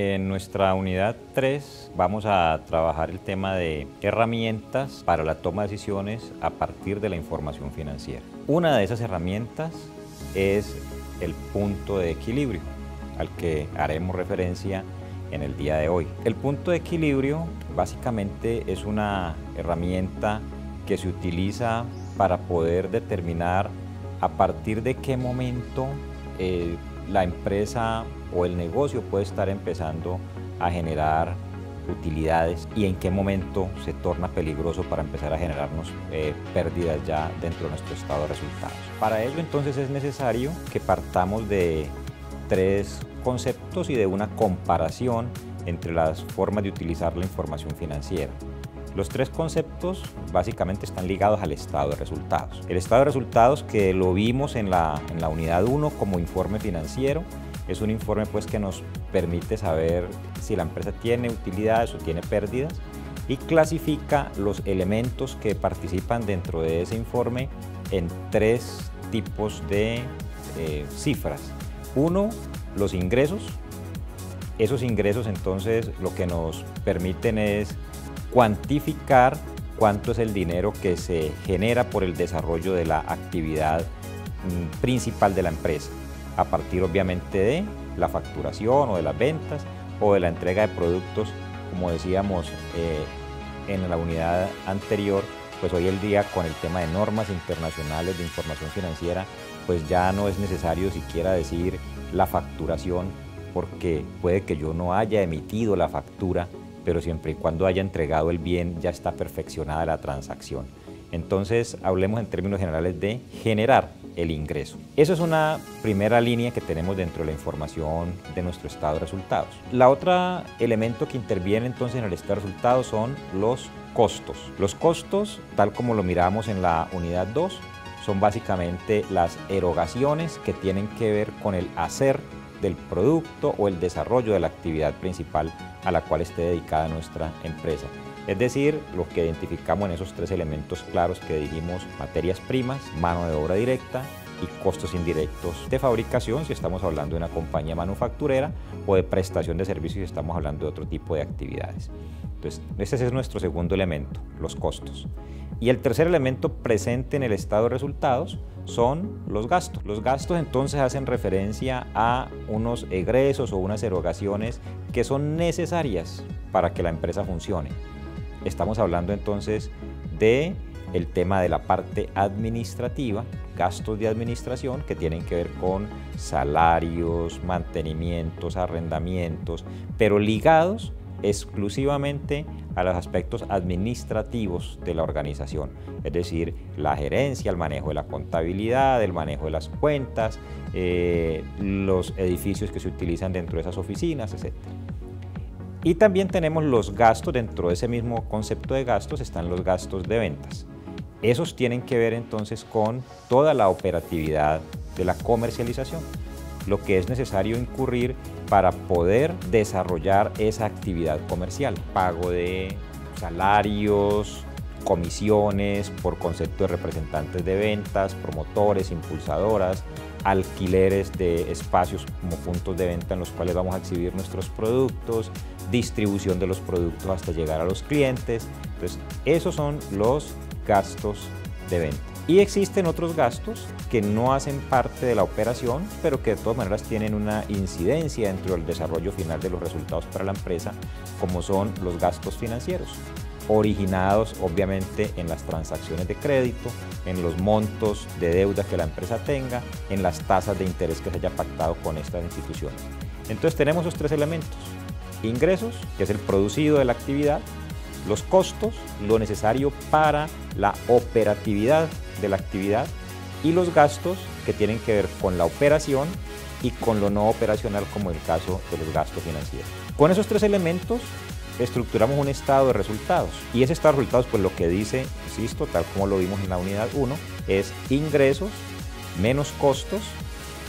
En nuestra unidad 3 vamos a trabajar el tema de herramientas para la toma de decisiones a partir de la información financiera. Una de esas herramientas es el punto de equilibrio, al que haremos referencia en el día de hoy. El punto de equilibrio básicamente es una herramienta que se utiliza para poder determinar a partir de qué momento la empresa o el negocio puede estar empezando a generar utilidades y en qué momento se torna peligroso para empezar a generarnos pérdidas ya dentro de nuestro estado de resultados. Para ello entonces es necesario que partamos de tres conceptos y de una comparación entre las formas de utilizar la información financiera. Los tres conceptos básicamente están ligados al estado de resultados. El estado de resultados, que lo vimos en la unidad 1 como informe financiero, es un informe pues que nos permite saber si la empresa tiene utilidades o tiene pérdidas y clasifica los elementos que participan dentro de ese informe en tres tipos de cifras. Uno, los ingresos. Esos ingresos entonces lo que nos permiten es cuantificar cuánto es el dinero que se genera por el desarrollo de la actividad principal de la empresa, a partir obviamente de la facturación o de las ventas o de la entrega de productos. Como decíamos en la unidad anterior, pues hoy el día con el tema de normas internacionales de información financiera, pues ya no es necesario siquiera decir la facturación, porque puede que yo no haya emitido la factura, pero siempre y cuando haya entregado el bien ya está perfeccionada la transacción. Entonces hablemos en términos generales de generar el ingreso. Eso es una primera línea que tenemos dentro de la información de nuestro estado de resultados. La otra elemento que interviene entonces en el estado de resultados son los costos. Los costos, tal como lo miramos en la unidad 2, son básicamente las erogaciones que tienen que ver con el hacer del producto o el desarrollo de la actividad principal a la cual esté dedicada nuestra empresa. Es decir, lo que identificamos en esos tres elementos claros que dijimos: materias primas, mano de obra directa y costos indirectos de fabricación si estamos hablando de una compañía manufacturera, o de prestación de servicios si estamos hablando de otro tipo de actividades. Entonces, ese es nuestro segundo elemento, los costos. Y el tercer elemento presente en el estado de resultados son los gastos. Los gastos entonces hacen referencia a unos egresos o unas erogaciones que son necesarias para que la empresa funcione. Estamos hablando entonces de el tema de la parte administrativa, gastos de administración que tienen que ver con salarios, mantenimientos, arrendamientos, pero ligados exclusivamente a los aspectos administrativos de la organización, es decir, la gerencia, el manejo de la contabilidad, el manejo de las cuentas, los edificios que se utilizan dentro de esas oficinas, etc. Y también tenemos los gastos. Dentro de ese mismo concepto de gastos están los gastos de ventas. Esos tienen que ver entonces con toda la operatividad de la comercialización, lo que es necesario incurrir para poder desarrollar esa actividad comercial. Pago de salarios, comisiones por concepto de representantes de ventas, promotores, impulsadoras, alquileres de espacios como puntos de venta en los cuales vamos a exhibir nuestros productos, distribución de los productos hasta llegar a los clientes. Entonces, esos son los gastos de venta. Y existen otros gastos que no hacen parte de la operación, pero que de todas maneras tienen una incidencia dentro del desarrollo final de los resultados para la empresa, como son los gastos financieros, originados obviamente en las transacciones de crédito, en los montos de deuda que la empresa tenga, en las tasas de interés que se haya pactado con estas instituciones. Entonces tenemos esos tres elementos: ingresos, que es el producido de la actividad; los costos, lo necesario para la operatividad de la actividad; y los gastos, que tienen que ver con la operación y con lo no operacional, como el caso de los gastos financieros. Con esos tres elementos estructuramos un estado de resultados, y ese estado de resultados, pues lo que dice, insisto, tal como lo vimos en la unidad 1, es ingresos menos costos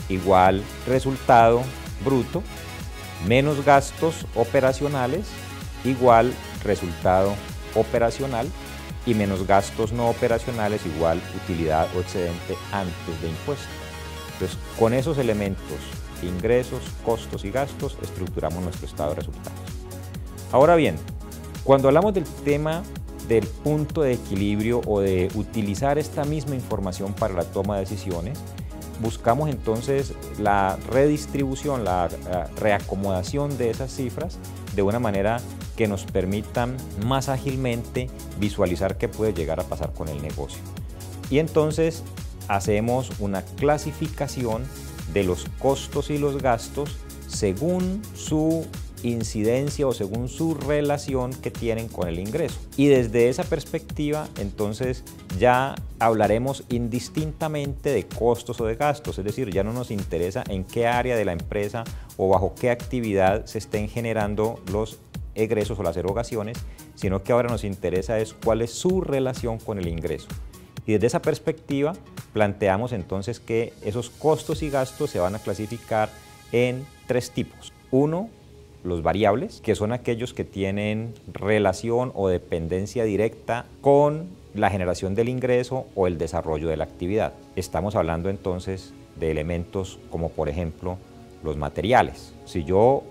igual resultado bruto, menos gastos operacionales igual resultado operacional, y menos gastos no operacionales igual utilidad o excedente antes de impuestos. Entonces, con esos elementos ingresos, costos y gastos, estructuramos nuestro estado de resultados. Ahora bien, cuando hablamos del tema del punto de equilibrio o de utilizar esta misma información para la toma de decisiones, buscamos entonces la redistribución, la reacomodación de esas cifras de una manera que nos permitan más ágilmente visualizar qué puede llegar a pasar con el negocio. Y entonces hacemos una clasificación de los costos y los gastos según su incidencia o según su relación que tienen con el ingreso. Y desde esa perspectiva, entonces ya hablaremos indistintamente de costos o de gastos, es decir, ya no nos interesa en qué área de la empresa o bajo qué actividad se estén generando los egresos o las erogaciones, sino que ahora nos interesa es cuál es su relación con el ingreso. Y desde esa perspectiva planteamos entonces que esos costos y gastos se van a clasificar en tres tipos. Uno, los variables, que son aquellos que tienen relación o dependencia directa con la generación del ingreso o el desarrollo de la actividad. Estamos hablando entonces de elementos como por ejemplo los materiales. Si yo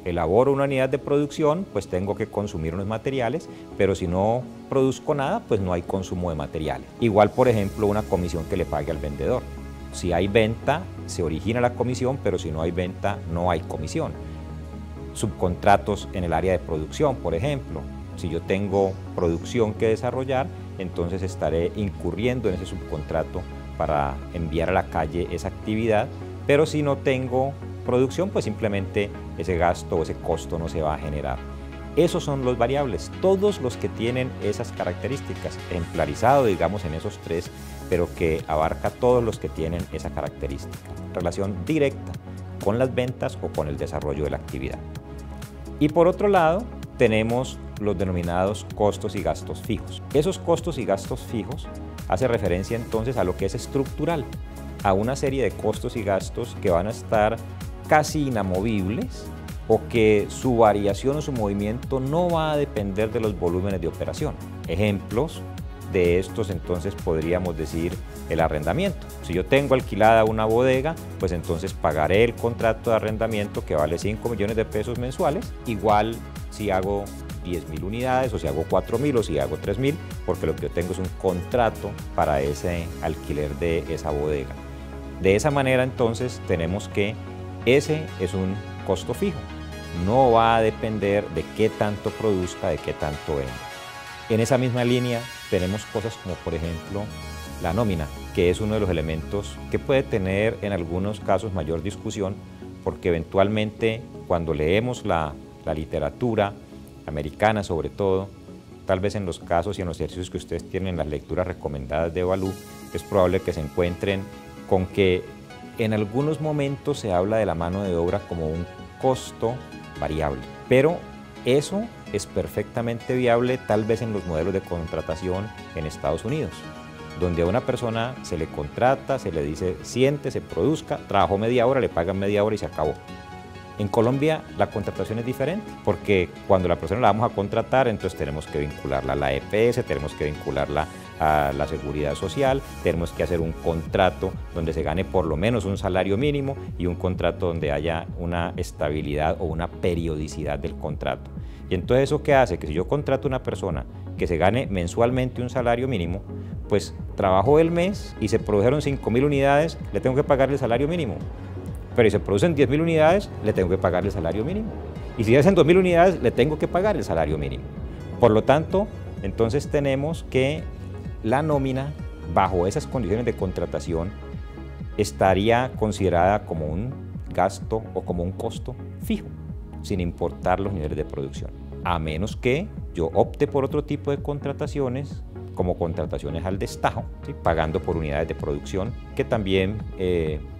elaboro una unidad de producción, pues tengo que consumir unos materiales, pero si no produzco nada, pues no hay consumo de materiales. Igual, por ejemplo, una comisión que le pague al vendedor. Si hay venta, se origina la comisión, pero si no hay venta, no hay comisión. Subcontratos en el área de producción, por ejemplo. Si yo tengo producción que desarrollar, entonces estaré incurriendo en ese subcontrato para enviar a la calle esa actividad, pero si no tengo producción, pues simplemente ese gasto o ese costo no se va a generar. Esos son los variables, todos los que tienen esas características, ejemplarizado digamos en esos tres, pero que abarca todos los que tienen esa característica, relación directa con las ventas o con el desarrollo de la actividad. Y por otro lado, tenemos los denominados costos y gastos fijos. Esos costos y gastos fijos hace referencia entonces a lo que es estructural, a una serie de costos y gastos que van a estar casi inamovibles o que su variación o su movimiento no va a depender de los volúmenes de operación. Ejemplos de estos entonces podríamos decir el arrendamiento. Si yo tengo alquilada una bodega, pues entonces pagaré el contrato de arrendamiento que vale 5 millones de pesos mensuales, igual si hago 10.000 unidades o si hago 4.000 o si hago 3.000, porque lo que yo tengo es un contrato para ese alquiler de esa bodega. De esa manera entonces tenemos que ese es un costo fijo, no va a depender de qué tanto produzca, de qué tanto venda. En esa misma línea tenemos cosas como por ejemplo la nómina, que es uno de los elementos que puede tener en algunos casos mayor discusión, porque eventualmente cuando leemos la literatura americana sobre todo, tal vez en los casos y en los ejercicios que ustedes tienen en las lecturas recomendadas de Balú, es probable que se encuentren con que en algunos momentos se habla de la mano de obra como un costo variable, pero eso es perfectamente viable tal vez en los modelos de contratación en Estados Unidos, donde a una persona se le contrata, se le dice siéntese, produzca, trabajó media hora, le pagan media hora y se acabó. En Colombia la contratación es diferente, porque cuando la persona la vamos a contratar, entonces tenemos que vincularla a la EPS, tenemos que vincularla a la seguridad social, tenemos que hacer un contrato donde se gane por lo menos un salario mínimo y un contrato donde haya una estabilidad o una periodicidad del contrato. Y entonces eso qué hace, que si yo contrato a una persona que se gane mensualmente un salario mínimo, pues trabajó el mes y se produjeron 5.000 unidades, le tengo que pagar el salario mínimo. Pero si se producen 10.000 unidades, le tengo que pagar el salario mínimo. Y si se hacen 2.000 unidades, le tengo que pagar el salario mínimo. Por lo tanto, entonces tenemos que la nómina, bajo esas condiciones de contratación, estaría considerada como un gasto o como un costo fijo, sin importar los niveles de producción. A menos que yo opte por otro tipo de contrataciones, como contrataciones al destajo, ¿sí? Pagando por unidades de producción, que también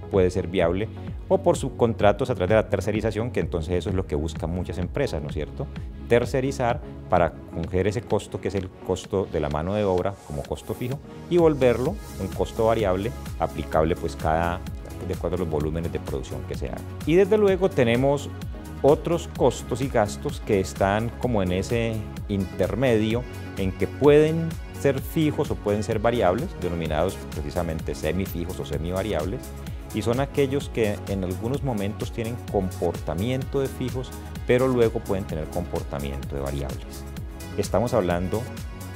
puede ser viable, o por subcontratos a través de la tercerización, que entonces eso es lo que buscan muchas empresas, ¿no es cierto? Tercerizar para coger ese costo, que es el costo de la mano de obra, como costo fijo, y volverlo un costo variable aplicable pues de acuerdo a los volúmenes de producción que se hagan. Y desde luego tenemos otros costos y gastos que están como en ese intermedio, en que pueden ser fijos o pueden ser variables, denominados precisamente semifijos o semivariables, y son aquellos que en algunos momentos tienen comportamiento de fijos, pero luego pueden tener comportamiento de variables. Estamos hablando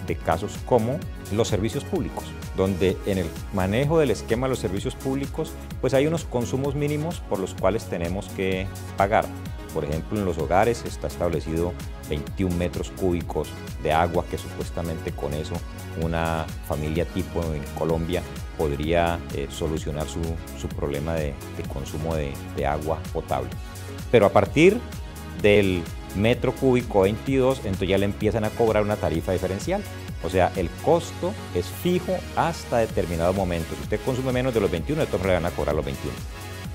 de casos como los servicios públicos, donde en el manejo del esquema de los servicios públicos, pues hay unos consumos mínimos por los cuales tenemos que pagar. Por ejemplo, en los hogares está establecido 21 metros cúbicos de agua, que supuestamente con eso una familia tipo en Colombia podría solucionar su problema de consumo de agua potable. Pero a partir del metro cúbico 22, entonces ya le empiezan a cobrar una tarifa diferencial. O sea, el costo es fijo hasta determinado momento. Si usted consume menos de los 21, de todas maneras le van a cobrar los 21.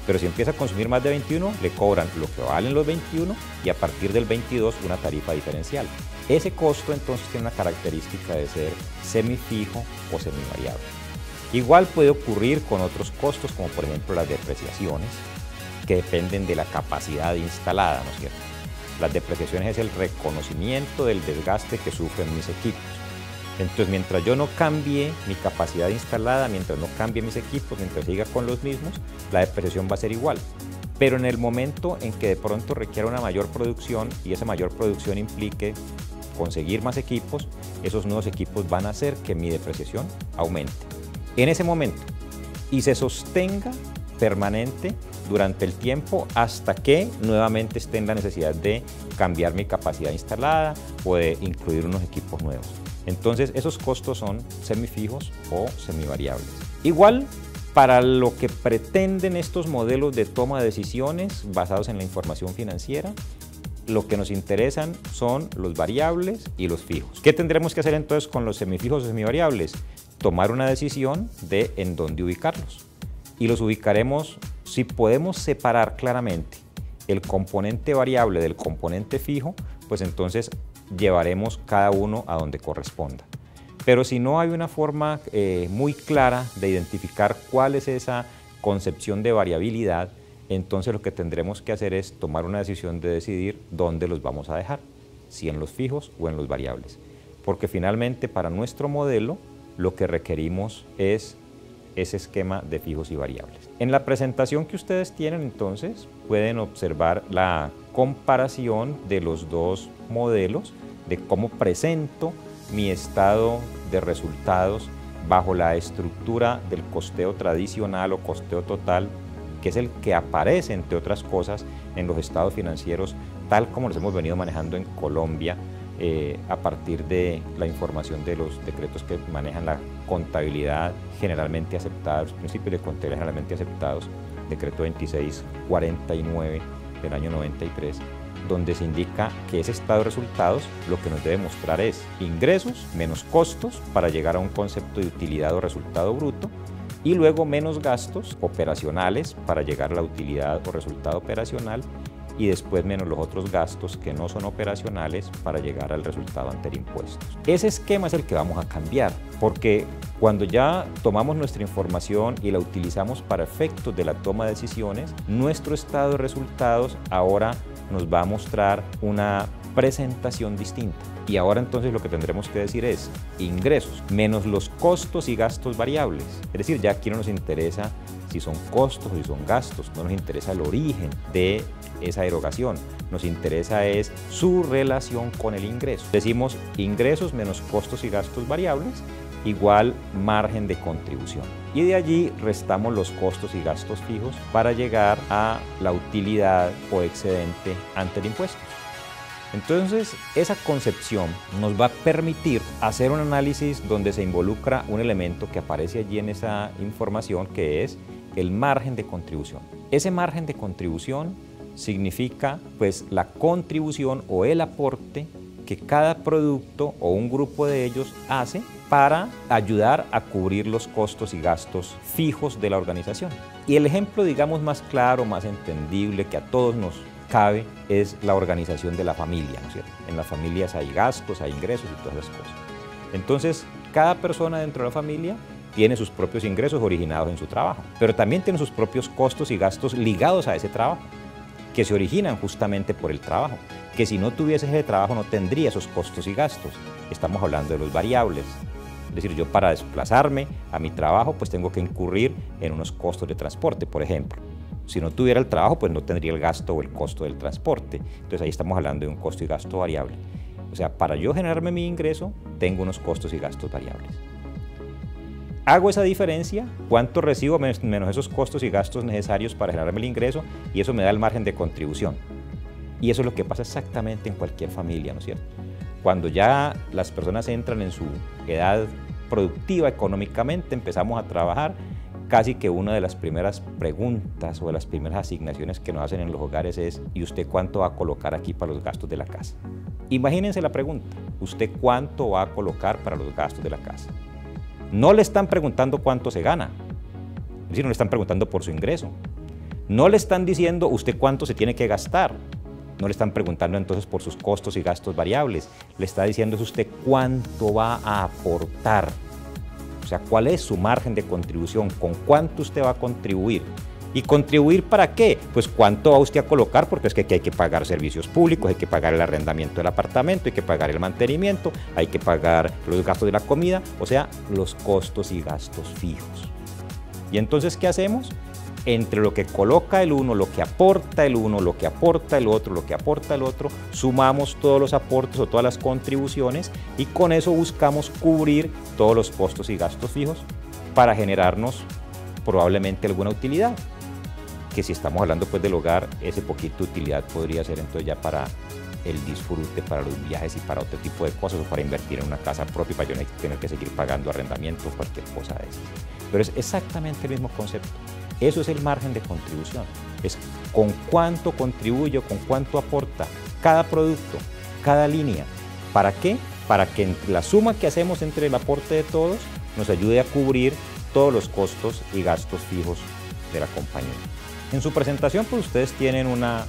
Pero si empieza a consumir más de 21, le cobran lo que valen los 21 y a partir del 22 una tarifa diferencial. Ese costo entonces tiene una característica de ser semifijo o semivariable. Igual puede ocurrir con otros costos, como por ejemplo las depreciaciones, que dependen de la capacidad instalada, ¿no es cierto? Las depreciaciones es el reconocimiento del desgaste que sufren mis equipos. Entonces, mientras yo no cambie mi capacidad instalada, mientras no cambie mis equipos, mientras siga con los mismos, la depreciación va a ser igual. Pero en el momento en que de pronto requiera una mayor producción y esa mayor producción implique conseguir más equipos, esos nuevos equipos van a hacer que mi depreciación aumente. En ese momento, y se sostenga permanente durante el tiempo hasta que nuevamente esté en la necesidad de cambiar mi capacidad instalada o de incluir unos equipos nuevos. Entonces, esos costos son semifijos o semivariables. Igual, para lo que pretenden estos modelos de toma de decisiones basados en la información financiera, lo que nos interesan son los variables y los fijos. ¿Qué tendremos que hacer entonces con los semifijos o semivariables? Tomar una decisión de en dónde ubicarlos. Y los ubicaremos, si podemos separar claramente el componente variable del componente fijo, pues entonces llevaremos cada uno a donde corresponda. Pero si no hay una forma muy clara de identificar cuál es esa concepción de variabilidad, entonces lo que tendremos que hacer es tomar una decisión de decidir dónde los vamos a dejar, si en los fijos o en los variables. Porque finalmente para nuestro modelo lo que requerimos es ese esquema de fijos y variables. En la presentación que ustedes tienen entonces pueden observar la comparación de los dos modelos, de cómo presento mi estado de resultados bajo la estructura del costeo tradicional o costeo total, que es el que aparece, entre otras cosas, en los estados financieros, tal como los hemos venido manejando en Colombia, a partir de la información de los decretos que manejan la contabilidad generalmente aceptada, los principios de contabilidad generalmente aceptados, decreto 2649 del año 93, donde se indica que ese estado de resultados lo que nos debe mostrar es ingresos menos costos para llegar a un concepto de utilidad o resultado bruto, y luego menos gastos operacionales para llegar a la utilidad o resultado operacional, y después menos los otros gastos que no son operacionales para llegar al resultado ante impuestos. Ese esquema es el que vamos a cambiar, porque cuando ya tomamos nuestra información y la utilizamos para efectos de la toma de decisiones, nuestro estado de resultados ahora nos va a mostrar una presentación distinta. Y ahora entonces lo que tendremos que decir es ingresos menos los costos y gastos variables. Es decir, ya aquí no nos interesa si son costos o si son gastos, no nos interesa el origen de esa erogación, nos interesa es su relación con el ingreso. Decimos ingresos menos costos y gastos variables igual margen de contribución. Y de allí restamos los costos y gastos fijos para llegar a la utilidad o excedente ante el impuesto. Entonces, esa concepción nos va a permitir hacer un análisis donde se involucra un elemento que aparece allí en esa información, que es el margen de contribución. Ese margen de contribución significa pues la contribución o el aporte que cada producto o un grupo de ellos hace para ayudar a cubrir los costos y gastos fijos de la organización. Y el ejemplo, digamos, más claro, más entendible, que a todos nos cabe, es la organización de la familia, ¿no es cierto? En las familias hay gastos, hay ingresos y todas esas cosas. Entonces, cada persona dentro de la familia tiene sus propios ingresos originados en su trabajo, pero también tiene sus propios costos y gastos ligados a ese trabajo, que se originan justamente por el trabajo, que si no tuviese ese trabajo no tendría esos costos y gastos. Estamos hablando de los variables. Es decir, yo para desplazarme a mi trabajo pues tengo que incurrir en unos costos de transporte, por ejemplo. Si no tuviera el trabajo pues no tendría el gasto o el costo del transporte. Entonces ahí estamos hablando de un costo y gasto variable. O sea, para yo generarme mi ingreso tengo unos costos y gastos variables. Hago esa diferencia, cuánto recibo menos esos costos y gastos necesarios para generarme el ingreso, y eso me da el margen de contribución. Y eso es lo que pasa exactamente en cualquier familia, ¿no es cierto? Cuando ya las personas entran en su edad productiva económicamente, empezamos a trabajar, casi que una de las primeras preguntas o de las primeras asignaciones que nos hacen en los hogares es: ¿y usted cuánto va a colocar aquí para los gastos de la casa? Imagínense la pregunta: ¿usted cuánto va a colocar para los gastos de la casa? No le están preguntando cuánto se gana, es decir, no le están preguntando por su ingreso. No le están diciendo usted cuánto se tiene que gastar. No le están preguntando entonces por sus costos y gastos variables. Le está diciendo es usted cuánto va a aportar. O sea, cuál es su margen de contribución, con cuánto usted va a contribuir. ¿Y contribuir para qué? Pues cuánto va usted a colocar, porque es que aquí hay que pagar servicios públicos, hay que pagar el arrendamiento del apartamento, hay que pagar el mantenimiento, hay que pagar los gastos de la comida, o sea, los costos y gastos fijos. ¿Y entonces qué hacemos? Entre lo que coloca el uno, lo que aporta el uno, lo que aporta el otro, lo que aporta el otro, sumamos todos los aportes o todas las contribuciones y con eso buscamos cubrir todos los costos y gastos fijos para generarnos probablemente alguna utilidad. Que si estamos hablando pues del hogar, ese poquito de utilidad podría ser entonces ya para el disfrute, para los viajes y para otro tipo de cosas, o para invertir en una casa propia, para yo no tener que seguir pagando arrendamiento o cualquier cosa de eso. Pero es exactamente el mismo concepto. Eso es el margen de contribución. Es con cuánto contribuyo, con cuánto aporta cada producto, cada línea. ¿Para qué? Para que la suma que hacemos entre el aporte de todos nos ayude a cubrir todos los costos y gastos fijos de la compañía. En su presentación pues ustedes tienen una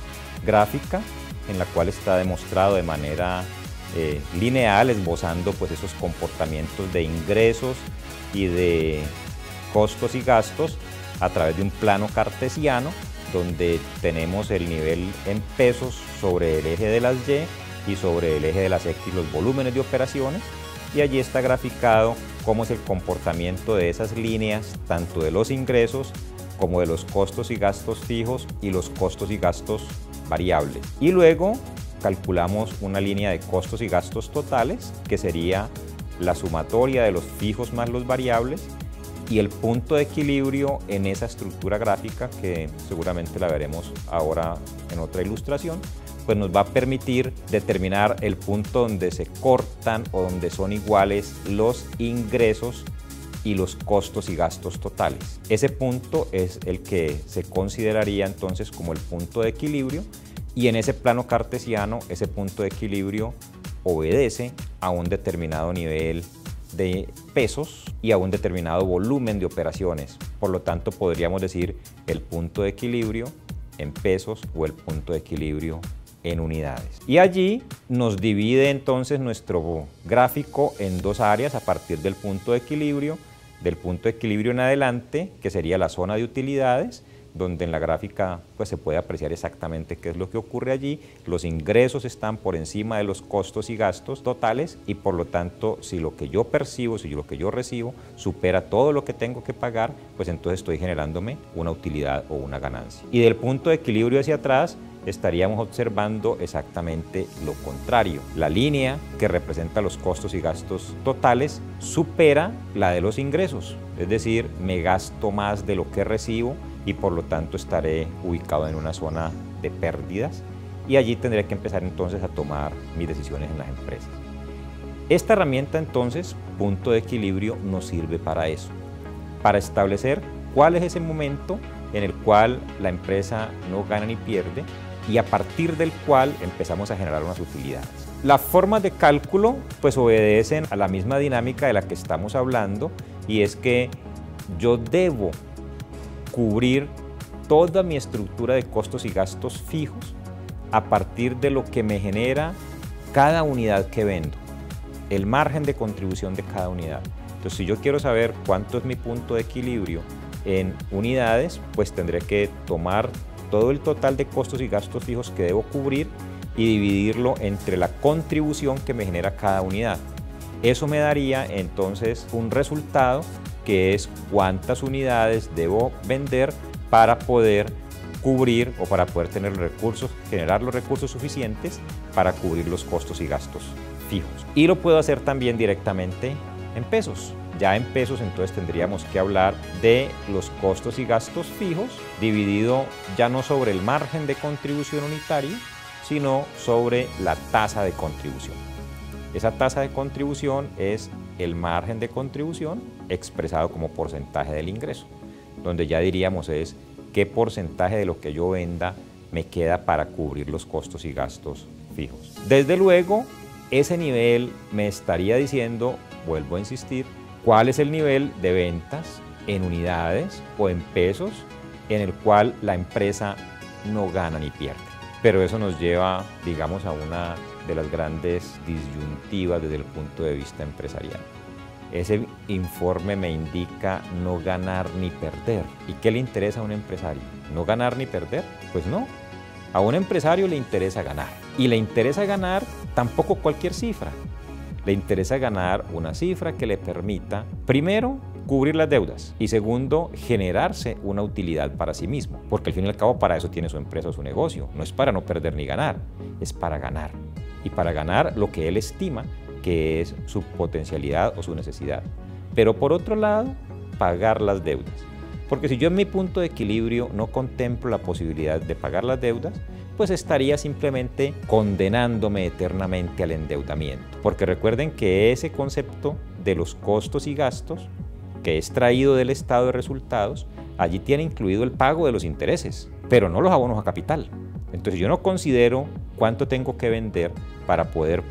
gráfica en la cual está demostrado de manera lineal, esbozando pues esos comportamientos de ingresos y de costos y gastos a través de un plano cartesiano, donde tenemos el nivel en pesos sobre el eje de las Y sobre el eje de las X los volúmenes de operaciones, y allí está graficado cómo es el comportamiento de esas líneas, tanto de los ingresos como de los costos y gastos fijos y los costos y gastos variables. Y luego calculamos una línea de costos y gastos totales, que sería la sumatoria de los fijos más los variables, y el punto de equilibrio en esa estructura gráfica, que seguramente la veremos ahora en otra ilustración, pues nos va a permitir determinar el punto donde se cortan o donde son iguales los ingresos y los costos y gastos totales. Ese punto es el que se consideraría entonces como el punto de equilibrio, y en ese plano cartesiano ese punto de equilibrio obedece a un determinado nivel de pesos y a un determinado volumen de operaciones. Por lo tanto, podríamos decir el punto de equilibrio en pesos o el punto de equilibrio en unidades. Y allí nos divide entonces nuestro gráfico en dos áreas a partir del punto de equilibrio en adelante, que sería la zona de utilidades, donde en la gráfica pues se puede apreciar exactamente qué es lo que ocurre allí. Los ingresos están por encima de los costos y gastos totales, y por lo tanto si lo que yo percibo, si lo que yo recibo supera todo lo que tengo que pagar, pues entonces estoy generándome una utilidad o una ganancia. Y del punto de equilibrio hacia atrás estaríamos observando exactamente lo contrario. La línea que representa los costos y gastos totales supera la de los ingresos, es decir, me gasto más de lo que recibo y por lo tanto estaré ubicado en una zona de pérdidas, y allí tendré que empezar entonces a tomar mis decisiones en las empresas. Esta herramienta entonces, punto de equilibrio, nos sirve para eso, para establecer cuál es ese momento en el cual la empresa no gana ni pierde y a partir del cual empezamos a generar unas utilidades. Las formas de cálculo pues obedecen a la misma dinámica de la que estamos hablando, y es que yo debo cubrir toda mi estructura de costos y gastos fijos a partir de lo que me genera cada unidad que vendo, el margen de contribución de cada unidad. Entonces, si yo quiero saber cuánto es mi punto de equilibrio en unidades, pues tendré que tomar todo el total de costos y gastos fijos que debo cubrir y dividirlo entre la contribución que me genera cada unidad. Eso me daría entonces un resultado que es cuántas unidades debo vender para poder cubrir o para poder tener los recursos, generar los recursos suficientes para cubrir los costos y gastos fijos. Y lo puedo hacer también directamente en pesos. Ya en pesos entonces tendríamos que hablar de los costos y gastos fijos dividido ya no sobre el margen de contribución unitario, sino sobre la tasa de contribución. Esa tasa de contribución es el margen de contribución expresado como porcentaje del ingreso, donde ya diríamos es qué porcentaje de lo que yo venda me queda para cubrir los costos y gastos fijos. Desde luego, ese nivel me estaría diciendo, vuelvo a insistir, cuál es el nivel de ventas en unidades o en pesos en el cual la empresa no gana ni pierde. Pero eso nos lleva, digamos, a una de las grandes disyuntivas desde el punto de vista empresarial. Ese informe me indica no ganar ni perder. ¿Y qué le interesa a un empresario? ¿No ganar ni perder? Pues no. A un empresario le interesa ganar. Y le interesa ganar tampoco cualquier cifra. Le interesa ganar una cifra que le permita, primero, cubrir las deudas y segundo, generarse una utilidad para sí mismo. Porque al fin y al cabo para eso tiene su empresa o su negocio. No es para no perder ni ganar, es para ganar. Y para ganar lo que él estima que es su potencialidad o su necesidad. Pero por otro lado, pagar las deudas. Porque si yo en mi punto de equilibrio no contemplo la posibilidad de pagar las deudas, pues estaría simplemente condenándome eternamente al endeudamiento. Porque recuerden que ese concepto de los costos y gastos, que es traído del estado de resultados, allí tiene incluido el pago de los intereses, pero no los abonos a capital. Entonces yo no considero cuánto tengo que vender para poder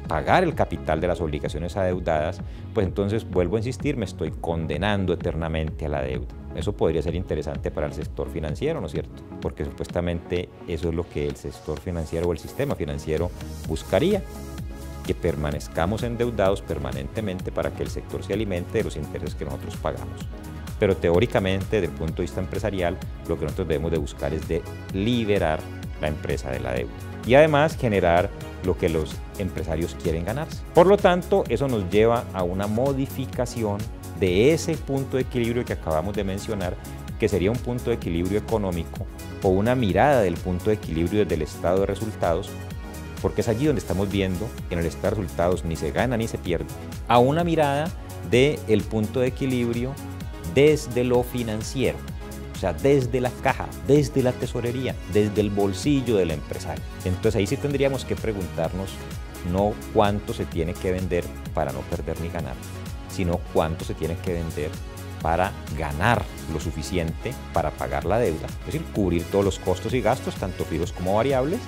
pagar el capital de las obligaciones adeudadas, pues entonces vuelvo a insistir, me estoy condenando eternamente a la deuda. Eso podría ser interesante para el sector financiero, ¿no es cierto? Porque supuestamente eso es lo que el sector financiero o el sistema financiero buscaría, que permanezcamos endeudados permanentemente para que el sector se alimente de los intereses que nosotros pagamos. Pero teóricamente, desde el punto de vista empresarial, lo que nosotros debemos de buscar es de liberar la empresa de la deuda y además generar lo que los empresarios quieren ganarse. Por lo tanto, eso nos lleva a una modificación de ese punto de equilibrio que acabamos de mencionar, que sería un punto de equilibrio económico o una mirada del punto de equilibrio desde el estado de resultados, porque es allí donde estamos viendo que en el estado de resultados ni se gana ni se pierde, a una mirada del punto de equilibrio desde lo financiero, o sea, desde la caja, desde la tesorería, desde el bolsillo del empresario. Entonces ahí sí tendríamos que preguntarnos no cuánto se tiene que vender para no perder ni ganar, sino cuánto se tiene que vender para ganar lo suficiente para pagar la deuda, es decir, cubrir todos los costos y gastos, tanto fijos como variables,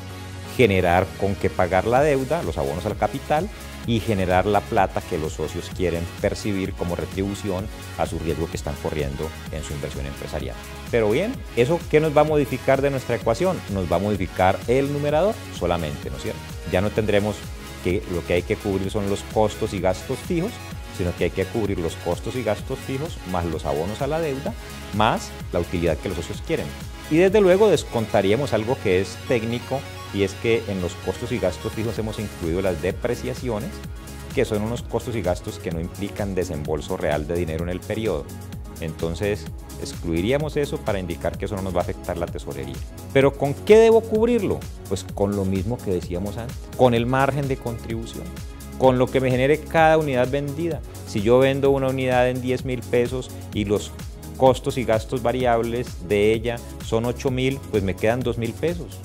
generar con qué pagar la deuda, los abonos al capital y generar la plata que los socios quieren percibir como retribución a su riesgo que están corriendo en su inversión empresarial. Pero bien, ¿eso qué nos va a modificar de nuestra ecuación? Nos va a modificar el numerador solamente, ¿no es cierto? Ya no tendremos que lo que hay que cubrir son los costos y gastos fijos, sino que hay que cubrir los costos y gastos fijos más los abonos a la deuda, más la utilidad que los socios quieren. Y desde luego descontaríamos algo que es técnico, y es que en los costos y gastos fijos hemos incluido las depreciaciones, que son unos costos y gastos que no implican desembolso real de dinero en el periodo. Entonces, excluiríamos eso para indicar que eso no nos va a afectar la tesorería. ¿Pero con qué debo cubrirlo? Pues con lo mismo que decíamos antes, con el margen de contribución, con lo que me genere cada unidad vendida. Si yo vendo una unidad en 10.000 pesos y los costos y gastos variables de ella son 8.000, pues me quedan 2.000 pesos.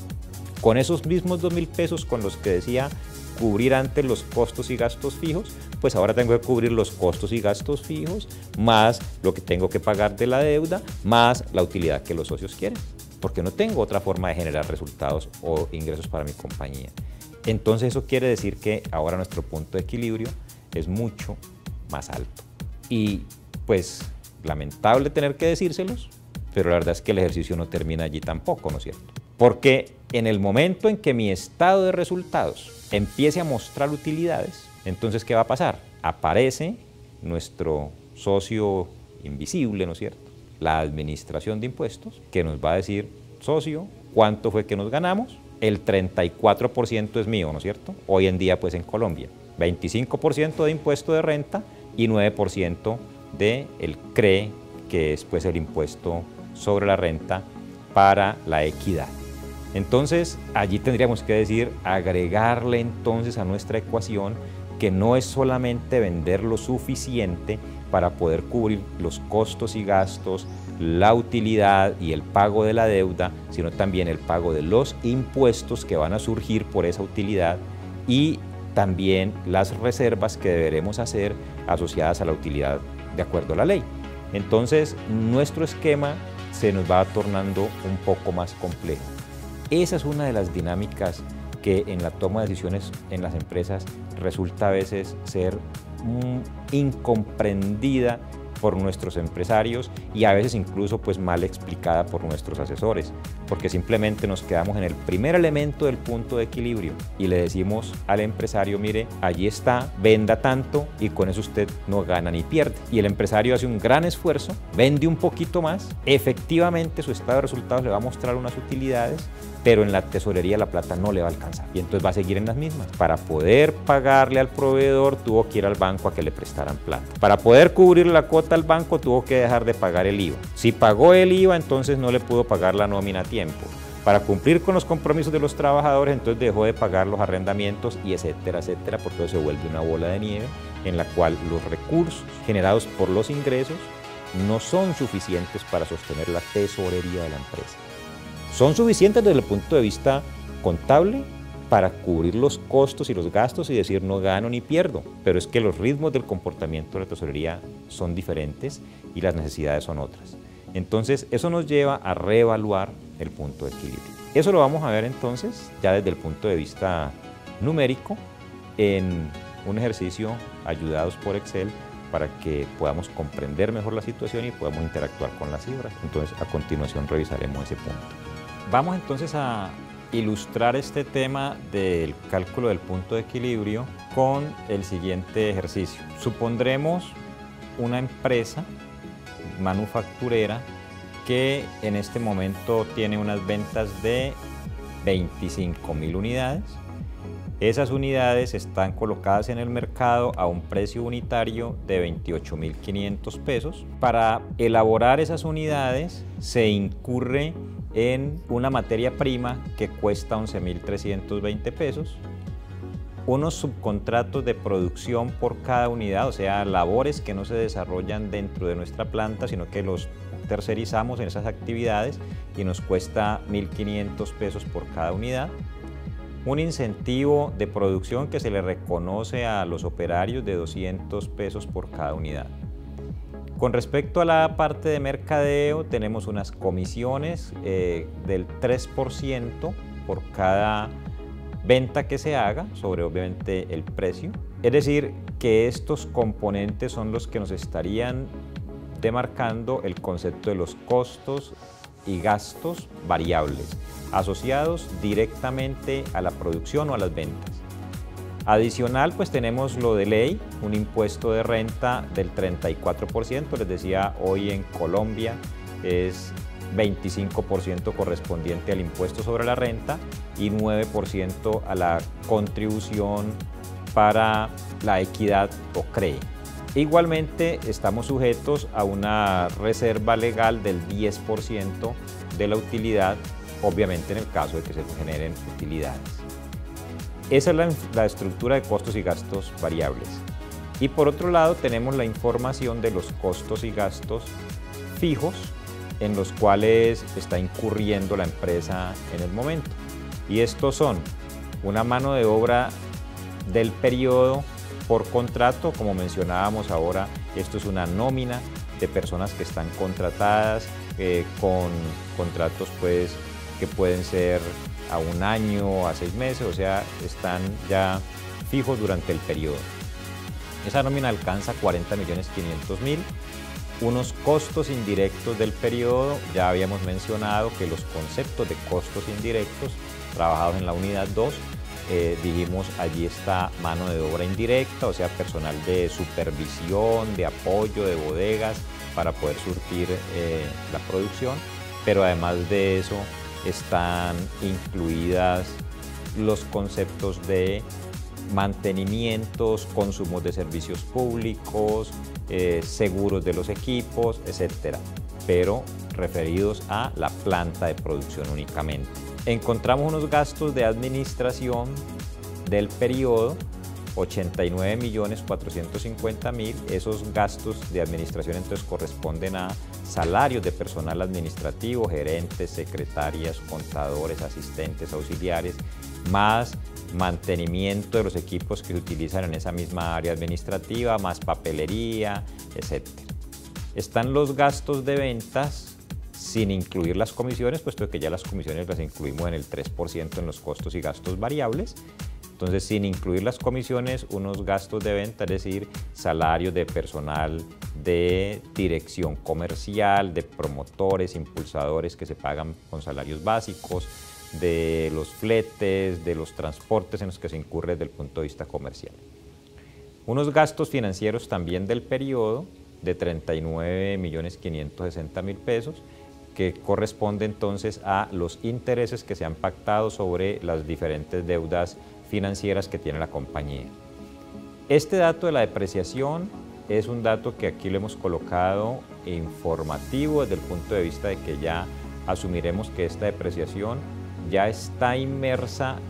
Con esos mismos 2.000 pesos con los que decía cubrir antes los costos y gastos fijos, pues ahora tengo que cubrir los costos y gastos fijos, más lo que tengo que pagar de la deuda, más la utilidad que los socios quieren, porque no tengo otra forma de generar resultados o ingresos para mi compañía. Entonces eso quiere decir que ahora nuestro punto de equilibrio es mucho más alto. Y pues lamentable tener que decírselos, pero la verdad es que el ejercicio no termina allí tampoco, ¿no es cierto? Porque en el momento en que mi estado de resultados empiece a mostrar utilidades, entonces ¿qué va a pasar? Aparece nuestro socio invisible, ¿no es cierto? La administración de impuestos, que nos va a decir, socio, ¿cuánto fue que nos ganamos? El 34% es mío, ¿no es cierto? Hoy en día, pues en Colombia. 25% de impuesto de renta y 9% del CRE, que es pues el impuesto sobre la renta para la equidad. Entonces, allí tendríamos que decir, agregarle entonces a nuestra ecuación que no es solamente vender lo suficiente para poder cubrir los costos y gastos, la utilidad y el pago de la deuda, sino también el pago de los impuestos que van a surgir por esa utilidad y también las reservas que deberemos hacer asociadas a la utilidad de acuerdo a la ley. Entonces, nuestro esquema se nos va tornando un poco más complejo. Esa es una de las dinámicas que en la toma de decisiones en las empresas resulta a veces ser incomprendida por nuestros empresarios y a veces incluso pues mal explicada por nuestros asesores, porque simplemente nos quedamos en el primer elemento del punto de equilibrio y le decimos al empresario, mire, allí está, venda tanto y con eso usted no gana ni pierde. Y el empresario hace un gran esfuerzo, vende un poquito más, efectivamente su estado de resultados le va a mostrar unas utilidades, pero en la tesorería la plata no le va a alcanzar y entonces va a seguir en las mismas. Para poder pagarle al proveedor tuvo que ir al banco a que le prestaran plata. Para poder cubrir la cuota al banco tuvo que dejar de pagar el IVA. Si pagó el IVA, entonces no le pudo pagar la nómina a tiempo. Para cumplir con los compromisos de los trabajadores, entonces dejó de pagar los arrendamientos y etcétera, etcétera, porque se vuelve una bola de nieve en la cual los recursos generados por los ingresos no son suficientes para sostener la tesorería de la empresa. Son suficientes desde el punto de vista contable para cubrir los costos y los gastos y decir no gano ni pierdo, pero es que los ritmos del comportamiento de la tesorería son diferentes y las necesidades son otras. Entonces eso nos lleva a reevaluar el punto de equilibrio. Eso lo vamos a ver entonces ya desde el punto de vista numérico en un ejercicio ayudados por Excel para que podamos comprender mejor la situación y podamos interactuar con las cifras. Entonces a continuación revisaremos ese punto. Vamos entonces a ilustrar este tema del cálculo del punto de equilibrio con el siguiente ejercicio. Supondremos una empresa manufacturera que en este momento tiene unas ventas de 25.000 unidades. Esas unidades están colocadas en el mercado a un precio unitario de 28.500 pesos. Para elaborar esas unidades se incurre en una materia prima que cuesta 11.320 pesos, unos subcontratos de producción por cada unidad, o sea, labores que no se desarrollan dentro de nuestra planta, sino que los tercerizamos en esas actividades y nos cuesta 1.500 pesos por cada unidad, un incentivo de producción que se le reconoce a los operarios de 200 pesos por cada unidad. Con respecto a la parte de mercadeo, tenemos unas comisiones del 3% por cada venta que se haga sobre obviamente el precio. Es decir, que estos componentes son los que nos estarían demarcando el concepto de los costos y gastos variables asociados directamente a la producción o a las ventas. Adicional, pues tenemos lo de ley, un impuesto de renta del 34%, les decía, hoy en Colombia es 25% correspondiente al impuesto sobre la renta y 9% a la contribución para la equidad o CRE. Igualmente estamos sujetos a una reserva legal del 10% de la utilidad, obviamente en el caso de que se generen utilidades. Esa es la estructura de costos y gastos variables. Y por otro lado tenemos la información de los costos y gastos fijos en los cuales está incurriendo la empresa en el momento. Y estos son una mano de obra del periodo por contrato, como mencionábamos ahora, esto es una nómina de personas que están contratadas con contratos pues, que pueden ser a 1 año, a 6 meses, o sea, están ya fijos durante el periodo. Esa nómina alcanza 40.500.000. Unos costos indirectos del periodo, ya habíamos mencionado que los conceptos de costos indirectos trabajados en la unidad 2, dijimos allí está mano de obra indirecta, o sea, personal de supervisión, de apoyo, de bodegas para poder surtir la producción, pero además de eso están incluidas los conceptos de mantenimientos, consumos de servicios públicos, seguros de los equipos, etcétera, pero referidos a la planta de producción únicamente. Encontramos unos gastos de administración del periodo, 89.450.000. Esos gastos de administración entonces corresponden a salarios de personal administrativo, gerentes, secretarias, contadores, asistentes, auxiliares, más mantenimiento de los equipos que se utilizan en esa misma área administrativa, más papelería, etc. Están los gastos de ventas sin incluir las comisiones, puesto que ya las comisiones las incluimos en el 3% en los costos y gastos variables. Entonces, sin incluir las comisiones, unos gastos de venta, es decir, salarios de personal de dirección comercial, de promotores, impulsadores que se pagan con salarios básicos, de los fletes, de los transportes en los que se incurre desde el punto de vista comercial. Unos gastos financieros también del periodo de 39.560.000 pesos, que corresponde entonces a los intereses que se han pactado sobre las diferentes deudas financieras que tiene la compañía. Este dato de la depreciación es un dato que aquí lo hemos colocado informativo desde el punto de vista de que ya asumiremos que esta depreciación ya está inmersa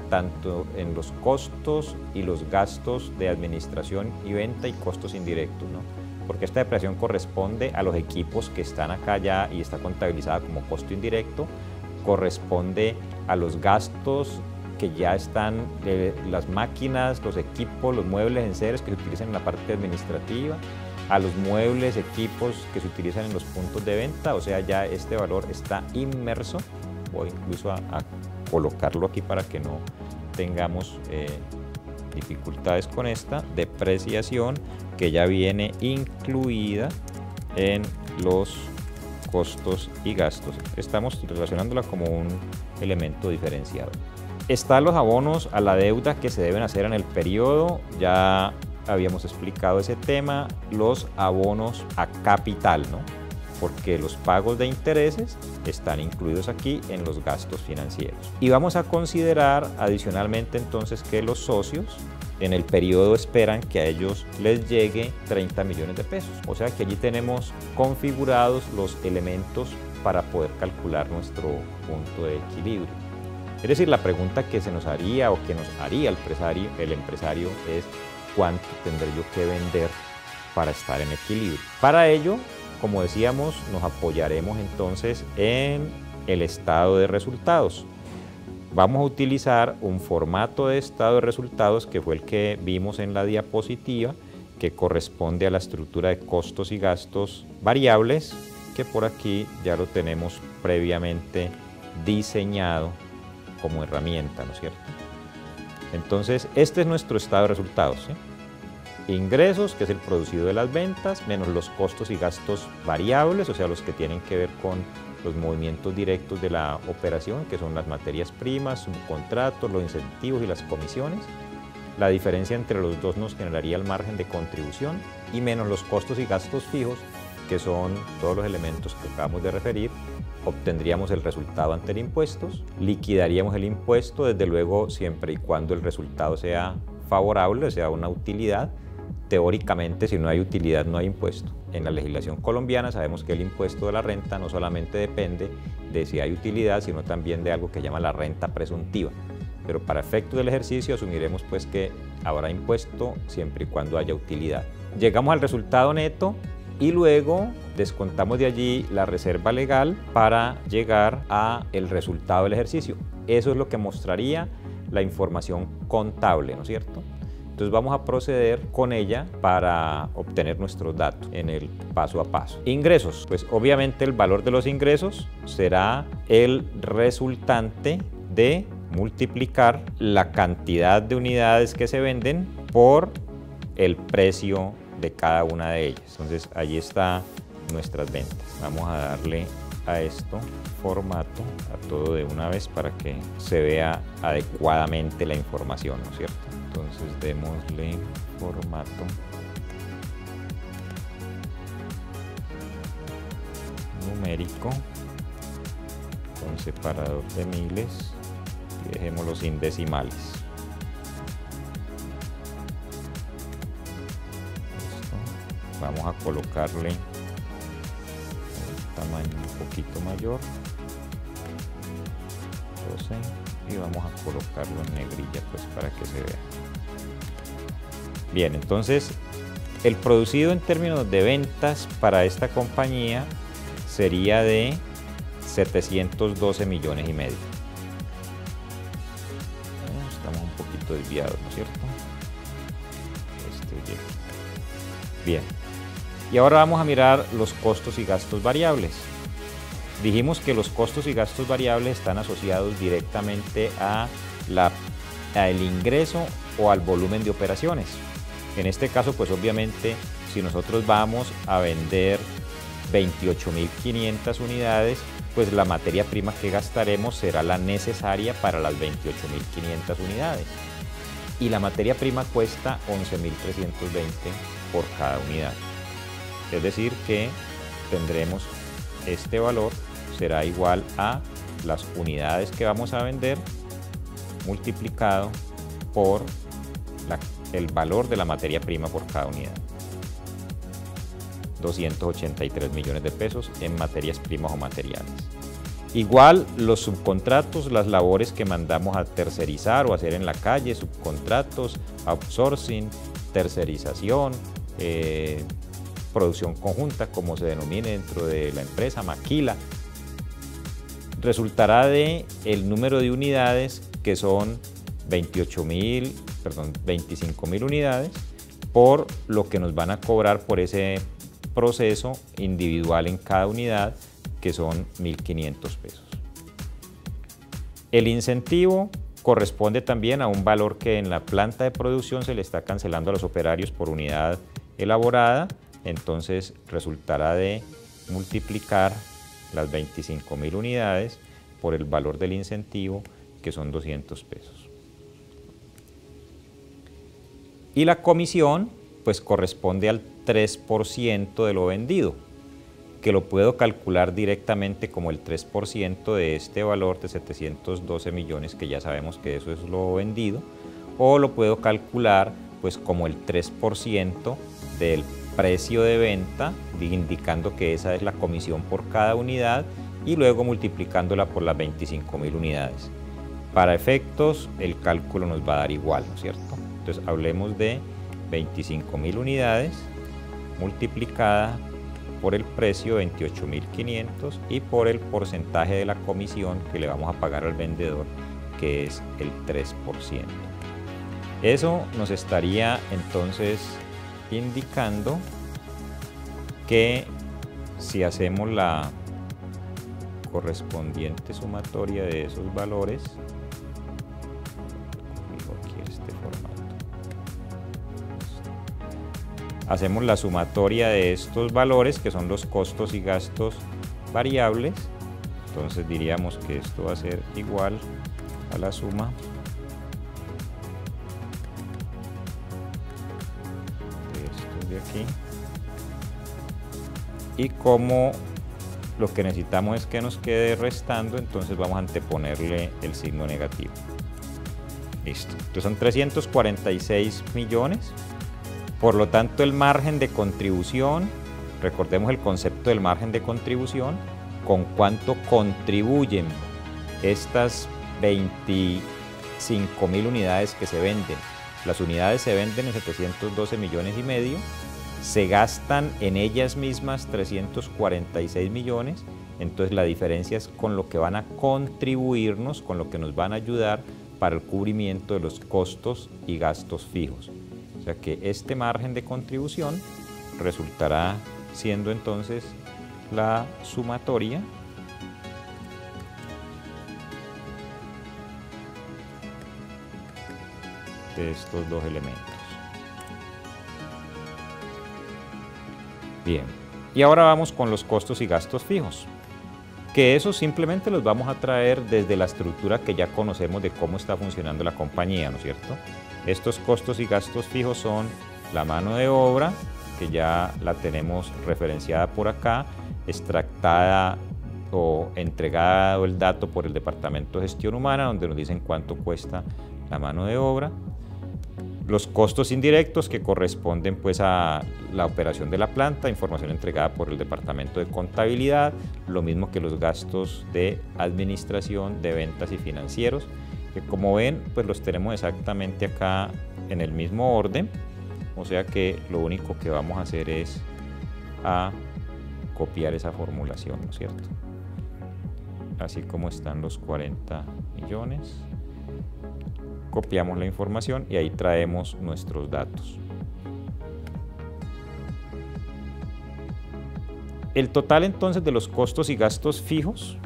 tanto en los costos y los gastos de administración y venta y costos indirectos, ¿no? Porque esta depreciación corresponde a los equipos que están acá ya y está contabilizada como costo indirecto, corresponde a los gastos que ya están las máquinas, los equipos, los muebles en seres que se utilizan en la parte administrativa, a los muebles, equipos que se utilizan en los puntos de venta, o sea, ya este valor está inmerso. Voy incluso a colocarlo aquí para que no tengamos dificultades con esta depreciación que ya viene incluida en los costos y gastos. Estamos relacionándola como un elemento diferenciado. Están los abonos a la deuda que se deben hacer en el periodo, ya habíamos explicado ese tema, los abonos a capital, ¿no? Porque los pagos de intereses están incluidos aquí en los gastos financieros. Y vamos a considerar adicionalmente entonces que los socios en el periodo esperan que a ellos les llegue 30 millones de pesos. O sea que allí tenemos configurados los elementos para poder calcular nuestro punto de equilibrio. Es decir, la pregunta que se nos haría o que nos haría el empresario es ¿cuánto tendré yo que vender para estar en equilibrio? Para ello, como decíamos, nos apoyaremos entonces en el estado de resultados. Vamos a utilizar un formato de estado de resultados que fue el que vimos en la diapositiva, que corresponde a la estructura de costos y gastos variables, que por aquí ya lo tenemos previamente diseñado como herramienta, ¿no es cierto? Entonces, este es nuestro estado de resultados, ¿sí? Ingresos, que es el producido de las ventas, menos los costos y gastos variables, o sea, los que tienen que ver con los movimientos directos de la operación, que son las materias primas, subcontratos, los incentivos y las comisiones. La diferencia entre los dos nos generaría el margen de contribución y menos los costos y gastos fijos, que son todos los elementos que acabamos de referir. Obtendríamos el resultado ante impuestos, liquidaríamos el impuesto, desde luego siempre y cuando el resultado sea favorable, o sea, una utilidad. Teóricamente, si no hay utilidad, no hay impuesto. En la legislación colombiana sabemos que el impuesto de la renta no solamente depende de si hay utilidad, sino también de algo que llama la renta presuntiva. Pero para efectos del ejercicio asumiremos pues que habrá impuesto siempre y cuando haya utilidad. Llegamos al resultado neto y luego descontamos de allí la reserva legal para llegar al resultado del ejercicio. Eso es lo que mostraría la información contable, ¿no es cierto? Entonces vamos a proceder con ella para obtener nuestros datos en el paso a paso. Ingresos, pues obviamente el valor de los ingresos será el resultante de multiplicar la cantidad de unidades que se venden por el precio de cada una de ellas. Entonces allí están nuestras ventas. Vamos a darle a esto formato, a todo de una vez para que se vea adecuadamente la información, ¿no es cierto? Entonces démosle formato, numérico, con separador de miles y dejémoslo sin decimales. Vamos a colocarle un tamaño un poquito mayor, 12, y vamos a colocarlo en negrilla pues para que se vea. Bien, entonces el producido en términos de ventas para esta compañía sería de 712 millones y medio. Estamos un poquito desviados, ¿no es cierto? Bien. Y ahora vamos a mirar los costos y gastos variables. Dijimos que los costos y gastos variables están asociados directamente al ingreso o al volumen de operaciones. En este caso, pues obviamente, si nosotros vamos a vender 28.500 unidades, pues la materia prima que gastaremos será la necesaria para las 28.500 unidades. Y la materia prima cuesta 11.320 por cada unidad. Es decir que tendremos este valor será igual a las unidades que vamos a vender multiplicado por el valor de la materia prima por cada unidad. 283 millones de pesos en materias primas o materiales. Igual los subcontratos, las labores que mandamos a tercerizar o hacer en la calle, subcontratos, outsourcing, tercerización, producción conjunta, como se denomine dentro de la empresa, maquila, resultará de el número de unidades que son 25.000 unidades por lo que nos van a cobrar por ese proceso individual en cada unidad, que son 1.500 pesos. El incentivo corresponde también a un valor que en la planta de producción se le está cancelando a los operarios por unidad elaborada, entonces resultará de multiplicar las 25.000 unidades por el valor del incentivo, que son 200 pesos. Y la comisión pues corresponde al 3% de lo vendido, que lo puedo calcular directamente como el 3% de este valor de 712 millones, que ya sabemos que eso es lo vendido, o lo puedo calcular pues como el 3% del precio de venta, indicando que esa es la comisión por cada unidad, y luego multiplicándola por las 25.000 unidades. Para efectos, el cálculo nos va a dar igual, ¿no es cierto? Entonces hablemos de 25.000 unidades multiplicada por el precio 28.500 y por el porcentaje de la comisión que le vamos a pagar al vendedor, que es el 3%. Eso nos estaría entonces indicando que si hacemos la correspondiente sumatoria de esos valores, hacemos la sumatoria de estos valores, que son los costos y gastos variables, entonces diríamos que esto va a ser igual a la suma de estos de aquí, y como lo que necesitamos es que nos quede restando, entonces vamos a anteponerle el signo negativo. Listo, entonces son 346 millones. Por lo tanto, el margen de contribución, recordemos el concepto del margen de contribución, con cuánto contribuyen estas 25.000 unidades que se venden. Las unidades se venden en 712 millones y medio, se gastan en ellas mismas 346 millones, entonces la diferencia es con lo que van a contribuirnos, con lo que nos van a ayudar para el cubrimiento de los costos y gastos fijos. O sea que este margen de contribución resultará siendo entonces la sumatoria de estos dos elementos. Bien, y ahora vamos con los costos y gastos fijos, que esos simplemente los vamos a traer desde la estructura que ya conocemos de cómo está funcionando la compañía, ¿no es cierto? Estos costos y gastos fijos son la mano de obra, que ya la tenemos referenciada por acá, extractada o entregado el dato por el Departamento de Gestión Humana, donde nos dicen cuánto cuesta la mano de obra. Los costos indirectos que corresponden pues a la operación de la planta, información entregada por el departamento de contabilidad, lo mismo que los gastos de administración, de ventas y financieros, que como ven pues los tenemos exactamente acá en el mismo orden, o sea que lo único que vamos a hacer es a copiar esa formulación, ¿no es cierto? Así como están los 40 millones. Copiamos la información y ahí traemos nuestros datos. El total entonces de los costos y gastos fijos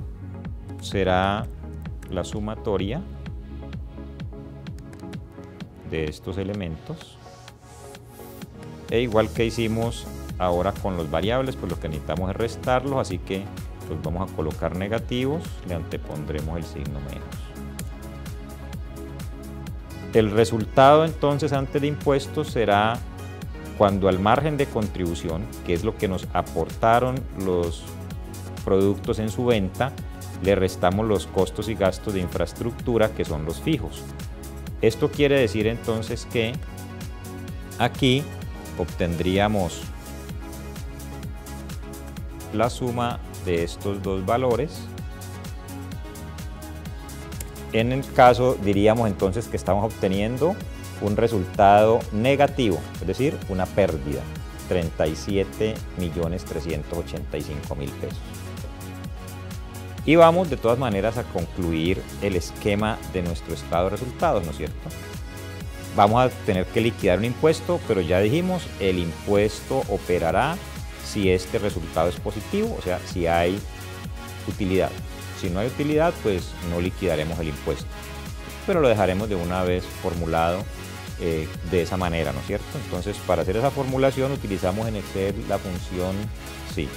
será la sumatoria de estos elementos. E igual que hicimos ahora con los variables, pues lo que necesitamos es restarlos, así que los vamos a colocar negativos, le antepondremos el signo menos. El resultado entonces antes de impuestos será cuando al margen de contribución, que es lo que nos aportaron los productos en su venta, le restamos los costos y gastos de infraestructura, que son los fijos. Esto quiere decir entonces que aquí obtendríamos la suma de estos dos valores. En el caso diríamos entonces que estamos obteniendo un resultado negativo, es decir, una pérdida, 37.385.000 pesos. Y vamos de todas maneras a concluir el esquema de nuestro estado de resultados, ¿no es cierto? Vamos a tener que liquidar un impuesto, pero ya dijimos, el impuesto operará si este resultado es positivo, o sea, si hay utilidad. Si no hay utilidad, pues no liquidaremos el impuesto, pero lo dejaremos de una vez formulado de esa manera, ¿no es cierto? Entonces, para hacer esa formulación utilizamos en Excel la función si.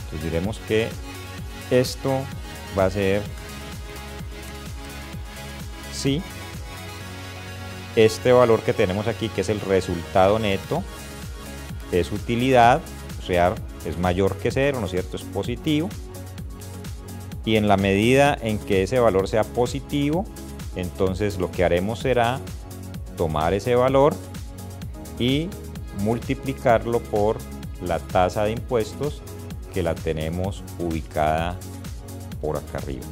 Entonces diremos que esto va a ser si este valor que tenemos aquí, que es el resultado neto, es utilidad, o sea, es mayor que cero, ¿no es cierto? Es positivo. Y en la medida en que ese valor sea positivo, entonces lo que haremos será tomar ese valor y multiplicarlo por la tasa de impuestos, que la tenemos ubicada por acá arriba.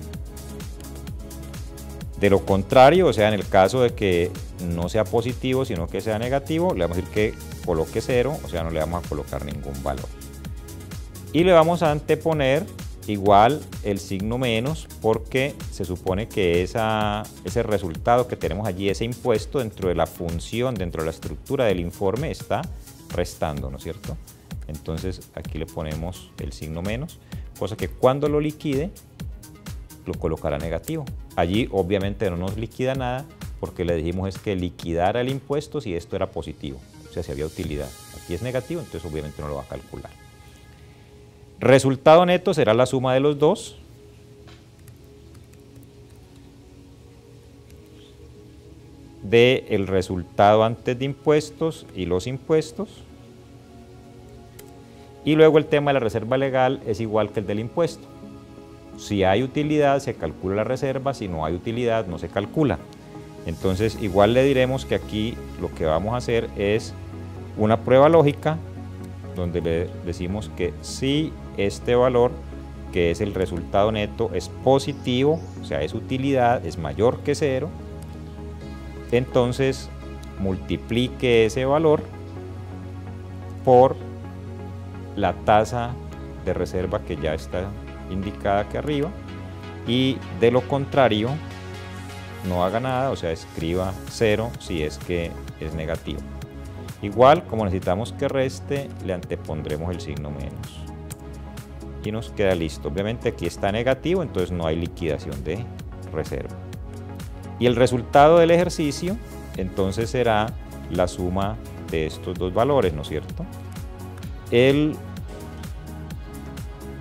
De lo contrario, o sea, en el caso de que no sea positivo, sino que sea negativo, le vamos a decir que coloque 0, o sea, no le vamos a colocar ningún valor. Y le vamos a anteponer igual el signo menos, porque se supone que ese resultado que tenemos allí, ese impuesto, dentro de la función, dentro de la estructura del informe, está restando, ¿no es cierto? Entonces aquí le ponemos el signo menos, cosa que cuando lo liquide lo colocará negativo. Allí obviamente no nos liquida nada, porque le dijimos es que liquidara el impuesto si esto era positivo, o sea, si había utilidad. Aquí es negativo, entonces obviamente no lo va a calcular. Resultado neto será la suma de los dos. De el resultado antes de impuestos y los impuestos. Y luego el tema de la reserva legal es igual que el del impuesto. Si hay utilidad se calcula la reserva, si no hay utilidad no se calcula. Entonces igual le diremos que aquí lo que vamos a hacer es una prueba lógica, donde le decimos que si este valor, que es el resultado neto, es positivo, o sea, es utilidad, es mayor que 0, entonces multiplique ese valor por la tasa de reserva que ya está indicada aquí arriba, y de lo contrario no haga nada, o sea, escriba 0 si es que es negativo. Igual, como necesitamos que reste, le antepondremos el signo menos y nos queda listo. Obviamente aquí está negativo, entonces no hay liquidación de reserva. Y el resultado del ejercicio entonces será la suma de estos dos valores, ¿no es cierto? El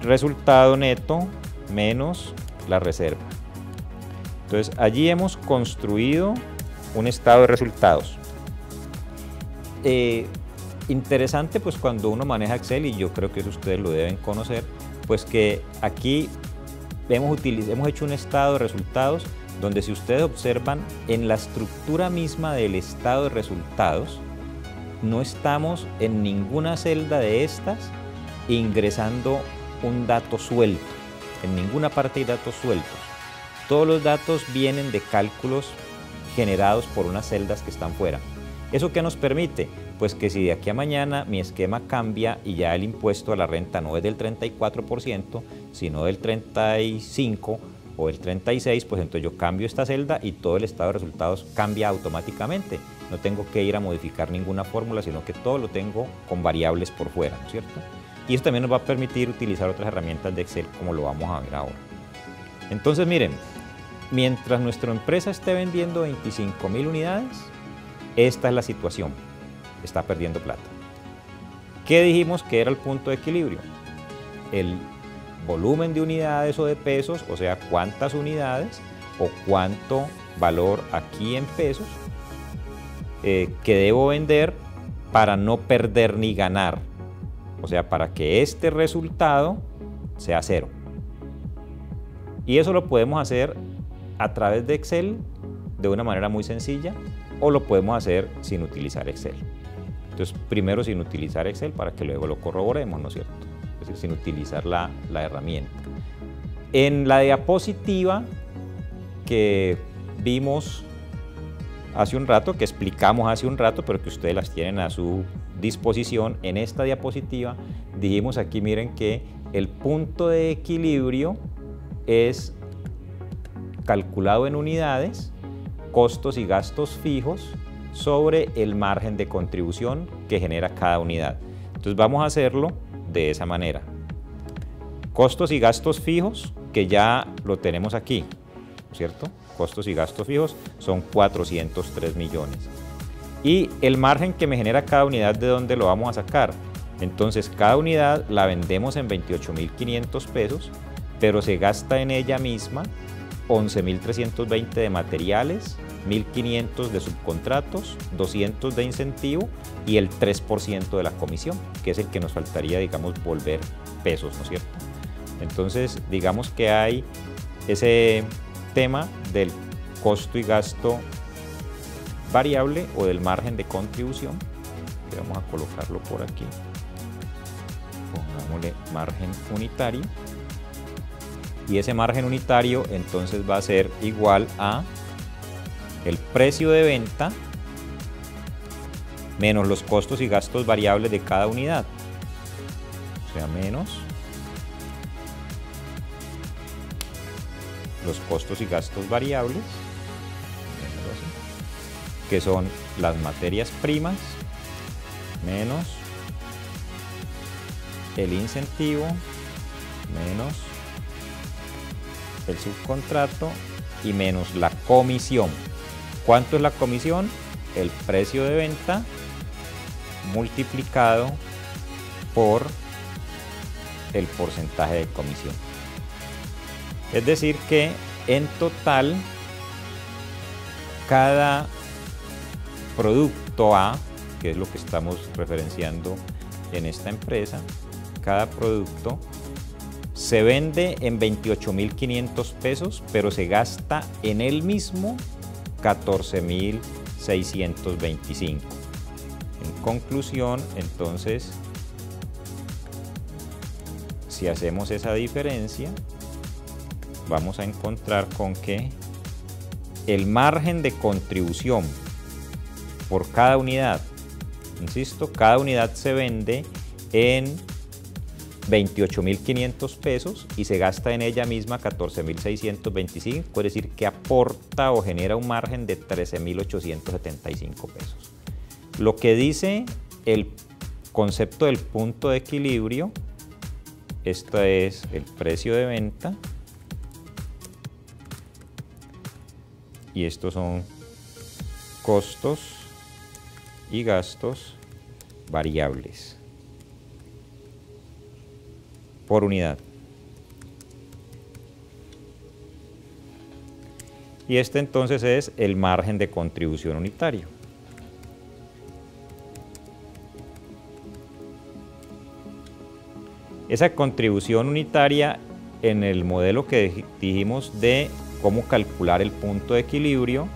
resultado neto menos la reserva. Entonces allí hemos construido un estado de resultados. Interesante pues cuando uno maneja Excel, y yo creo que eso ustedes lo deben conocer, pues que aquí hemos hecho un estado de resultados donde si ustedes observan en la estructura misma del estado de resultados, no estamos en ninguna celda de estas ingresando un dato suelto, en ninguna parte hay datos sueltos. Todos los datos vienen de cálculos generados por unas celdas que están fuera. ¿Eso qué nos permite? Pues que si de aquí a mañana mi esquema cambia y ya el impuesto a la renta no es del 34%, sino del 35% o del 36%, pues entonces yo cambio esta celda y todo el estado de resultados cambia automáticamente. No tengo que ir a modificar ninguna fórmula, sino que todo lo tengo con variables por fuera, ¿no es cierto? Y eso también nos va a permitir utilizar otras herramientas de Excel, como lo vamos a ver ahora. Entonces, miren, mientras nuestra empresa esté vendiendo 25.000 unidades, esta es la situación, está perdiendo plata. ¿Qué dijimos que era el punto de equilibrio? El volumen de unidades o de pesos, o sea, cuántas unidades o cuánto valor aquí en pesos que debo vender para no perder ni ganar, o sea, para que este resultado sea cero. Y eso lo podemos hacer a través de Excel de una manera muy sencilla, o lo podemos hacer sin utilizar Excel. Entonces, primero sin utilizar Excel para que luego lo corroboremos, ¿no es cierto? Es decir, sin utilizar la herramienta. En la diapositiva que vimos hace un rato, que explicamos hace un rato, pero que ustedes las tienen a su disposición, en esta diapositiva dijimos aquí, miren, que el punto de equilibrio es calculado en unidades, costos y gastos fijos sobre el margen de contribución que genera cada unidad. Entonces vamos a hacerlo de esa manera. Costos y gastos fijos, que ya lo tenemos aquí, ¿cierto? Costos y gastos fijos son 403 millones. Y el margen que me genera cada unidad, ¿de dónde lo vamos a sacar? Entonces cada unidad la vendemos en 28.500 pesos, pero se gasta en ella misma 11.320 de materiales, 1.500 de subcontratos, 200 de incentivo y el 3% de la comisión, que es el que nos faltaría, digamos, volver pesos, ¿no es cierto? Entonces, digamos que hay ese tema del costo y gasto variable o del margen de contribución, que vamos a colocarlo por aquí, pongámosle margen unitario. Y ese margen unitario entonces va a ser igual a el precio de venta menos los costos y gastos variables de cada unidad, o sea, menos los costos y gastos variables, que son las materias primas, menos el incentivo, menos el subcontrato y menos la comisión. ¿Cuánto es la comisión? El precio de venta multiplicado por el porcentaje de comisión. Es decir que en total cada producto A, que es lo que estamos referenciando en esta empresa, cada producto se vende en 28.500 pesos, pero se gasta en él mismo 14.625. En conclusión, entonces, si hacemos esa diferencia, vamos a encontrar con que el margen de contribución por cada unidad, insisto, cada unidad se vende en 28.500 pesos y se gasta en ella misma 14.625, es decir, que aporta o genera un margen de 13.875 pesos. Lo que dice el concepto del punto de equilibrio, esto es el precio de venta y estos son costos y gastos variables por unidad. Y este entonces es el margen de contribución unitario. Esa contribución unitaria en el modelo que dijimos de cómo calcular el punto de equilibrio,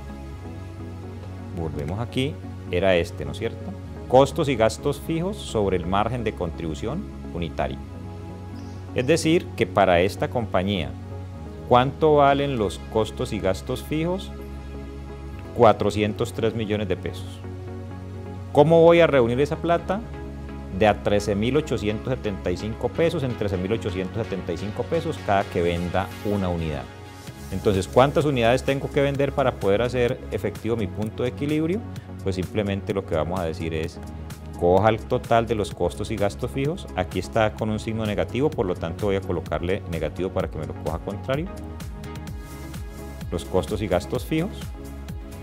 volvemos aquí, era este, ¿no es cierto? Costos y gastos fijos sobre el margen de contribución unitario. Es decir, que para esta compañía, ¿cuánto valen los costos y gastos fijos? 403 millones de pesos. ¿Cómo voy a reunir esa plata? De a 13.875 pesos en 13.875 pesos cada que venda una unidad. Entonces, ¿cuántas unidades tengo que vender para poder hacer efectivo mi punto de equilibrio? Pues simplemente lo que vamos a decir es, coja el total de los costos y gastos fijos, aquí está con un signo negativo, por lo tanto voy a colocarle negativo para que me lo coja contrario, los costos y gastos fijos,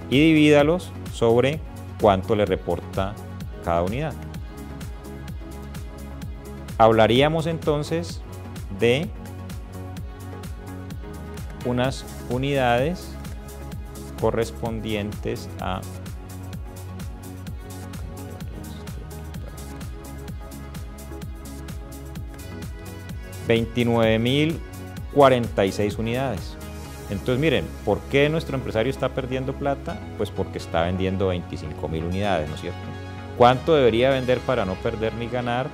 y divídalos sobre cuánto le reporta cada unidad. Hablaríamos entonces de unas unidades correspondientes a 29.046 unidades. Entonces miren, ¿por qué nuestro empresario está perdiendo plata? Pues porque está vendiendo 25.000 unidades, ¿no es cierto? ¿Cuánto debería vender para no perder ni ganar?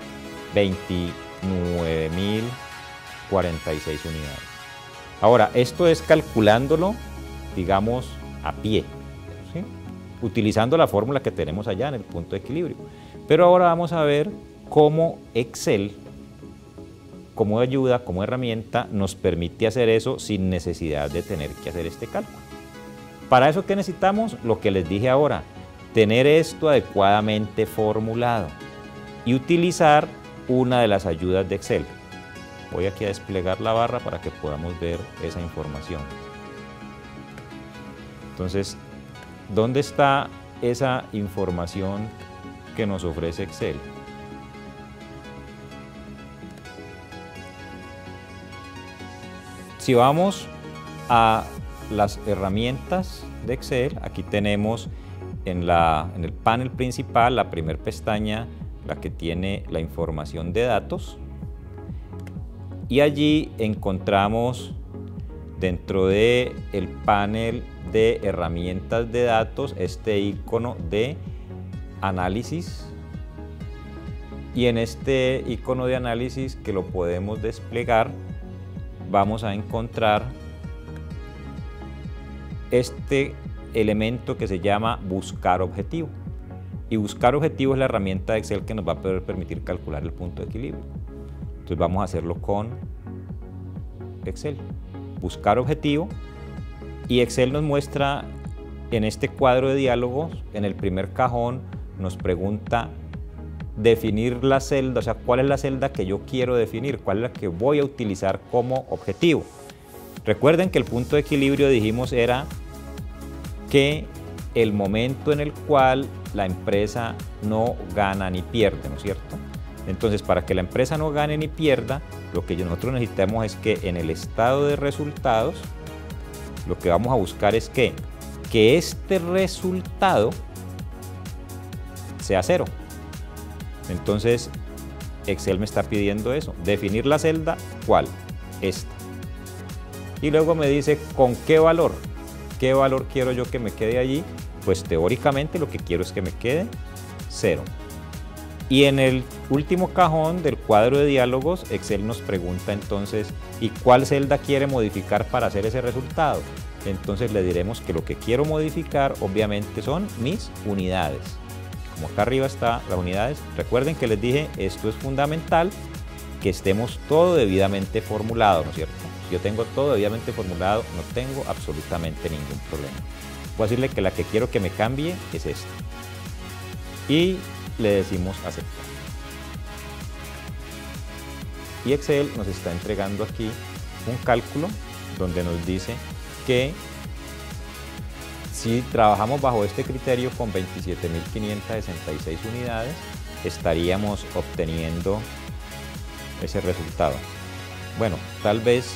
29.046 unidades. Ahora, esto es calculándolo, digamos, a pie, ¿sí? Utilizando la fórmula que tenemos allá en el punto de equilibrio. Pero ahora vamos a ver cómo Excel, como ayuda, como herramienta, nos permite hacer eso sin necesidad de tener que hacer este cálculo. Para eso, ¿qué necesitamos? Lo que les dije ahora, tener esto adecuadamente formulado y utilizar una de las ayudas de Excel. Voy aquí a desplegar la barra para que podamos ver esa información. Entonces, ¿dónde está esa información que nos ofrece Excel? Si vamos a las herramientas de Excel, aquí tenemos en el panel principal, la primera pestaña, la que tiene la información de datos, y allí encontramos dentro del panel de herramientas de datos este icono de análisis, y en este icono de análisis, que lo podemos desplegar, vamos a encontrar este elemento que se llama buscar objetivo. Y buscar objetivo es la herramienta de Excel que nos va a poder permitir calcular el punto de equilibrio. Entonces vamos a hacerlo con Excel. Buscar objetivo, y Excel nos muestra en este cuadro de diálogos, en el primer cajón, nos pregunta definir la celda, o sea, cuál es la celda que yo quiero definir, cuál es la que voy a utilizar como objetivo. Recuerden que el punto de equilibrio, dijimos, era que el momento en el cual la empresa no gana ni pierde, ¿no es cierto? Entonces, para que la empresa no gane ni pierda, lo que nosotros necesitamos es que en el estado de resultados, lo que vamos a buscar es que este resultado sea cero. Entonces, Excel me está pidiendo eso, definir la celda, ¿cuál? Esta. Y luego me dice, ¿con qué valor? ¿Qué valor quiero yo que me quede allí? Pues teóricamente lo que quiero es que me quede 0. Y en el último cajón del cuadro de diálogos, Excel nos pregunta entonces, ¿y cuál celda quiere modificar para hacer ese resultado? Entonces le diremos que lo que quiero modificar obviamente son mis unidades. Como acá arriba están las unidades, recuerden que les dije, esto es fundamental, que estemos todo debidamente formulado, ¿no es cierto? Si yo tengo todo debidamente formulado, no tengo absolutamente ningún problema. Voy a decirle que la que quiero que me cambie es esta. Y le decimos aceptar. Y Excel nos está entregando aquí un cálculo donde nos dice que si trabajamos bajo este criterio con 27.566 unidades, estaríamos obteniendo ese resultado. Bueno, tal vez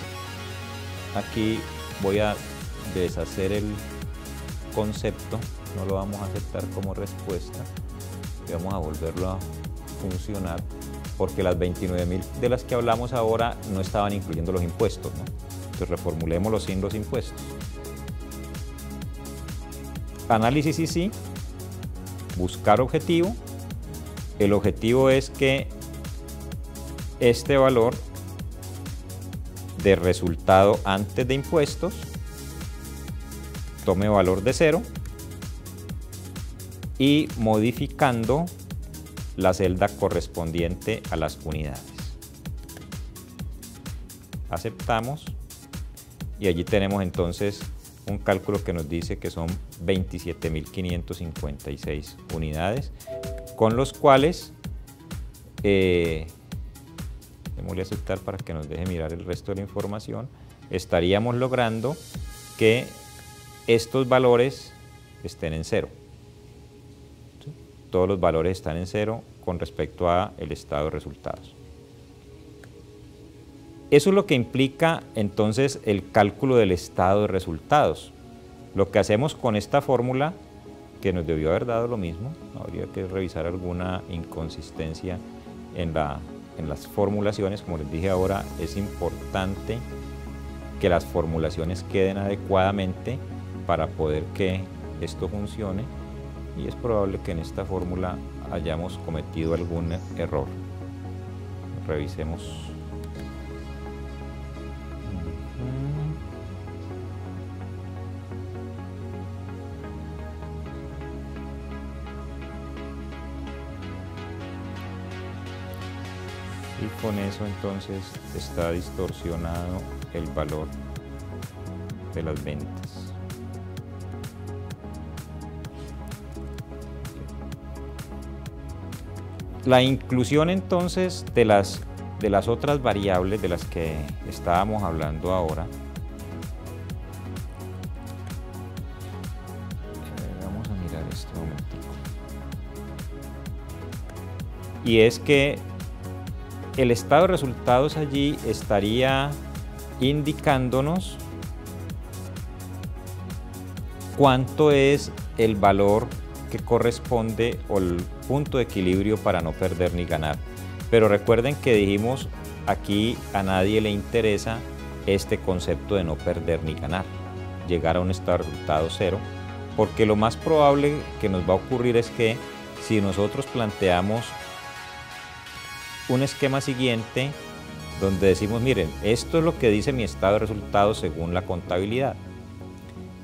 aquí voy a deshacer el concepto, no lo vamos a aceptar como respuesta y vamos a volverlo a funcionar, porque las 29.000 de las que hablamos ahora no estaban incluyendo los impuestos, ¿no? Entonces reformulémoslo sin los impuestos. Análisis y sí, buscar objetivo. El objetivo es que este valor de resultado antes de impuestos tome valor de 0 y modificando la celda correspondiente a las unidades. Aceptamos y allí tenemos entonces un cálculo que nos dice que son 27.556 unidades, con los cuales démosle a aceptar para que nos deje mirar el resto de la información. Estaríamos logrando que estos valores estén en 0. ¿Sí? Todos los valores están en 0 con respecto a el estado de resultados. Eso es lo que implica entonces el cálculo del estado de resultados. Lo que hacemos con esta fórmula, que nos debió haber dado lo mismo, habría que revisar alguna inconsistencia en las formulaciones. Como les dije ahora, es importante que las formulaciones queden adecuadamente para poder que esto funcione, y es probable que en esta fórmula hayamos cometido algún error. Revisemos. Y con eso entonces está distorsionado el valor de las ventas. La inclusión entonces de las otras variables de las que estábamos hablando ahora. Vamos a mirar este momentico. Y es que el estado de resultados allí estaría indicándonos cuánto es el valor que corresponde o el punto de equilibrio para no perder ni ganar. Pero recuerden que dijimos, aquí a nadie le interesa este concepto de no perder ni ganar, llegar a un estado de resultado 0, porque lo más probable que nos va a ocurrir es que si nosotros planteamos un esquema siguiente donde decimos, miren, esto es lo que dice mi estado de resultados según la contabilidad,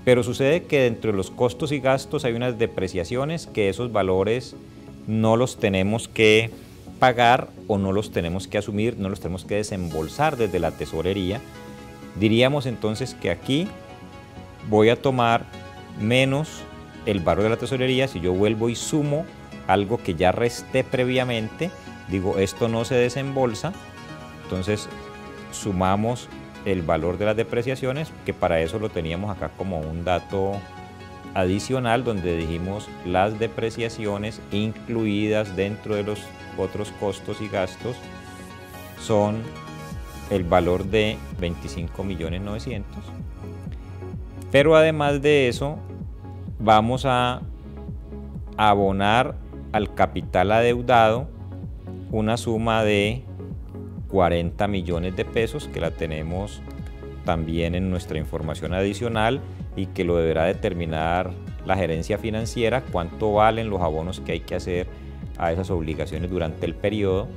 pero sucede que dentro de los costos y gastos hay unas depreciaciones que esos valores no los tenemos que pagar o no los tenemos que asumir, no los tenemos que desembolsar desde la tesorería. Diríamos entonces que aquí voy a tomar menos el valor de la tesorería. Si yo vuelvo y sumo algo que ya resté previamente, digo, esto no se desembolsa, entonces sumamos el valor de las depreciaciones, que para eso lo teníamos acá como un dato adicional, donde dijimos las depreciaciones incluidas dentro de los otros costos y gastos son el valor de 25.900.000. Pero además de eso, vamos a abonar al capital adeudado una suma de 40 millones de pesos, que la tenemos también en nuestra información adicional y que lo deberá determinar la gerencia financiera, cuánto valen los abonos que hay que hacer a esas obligaciones durante el periodo.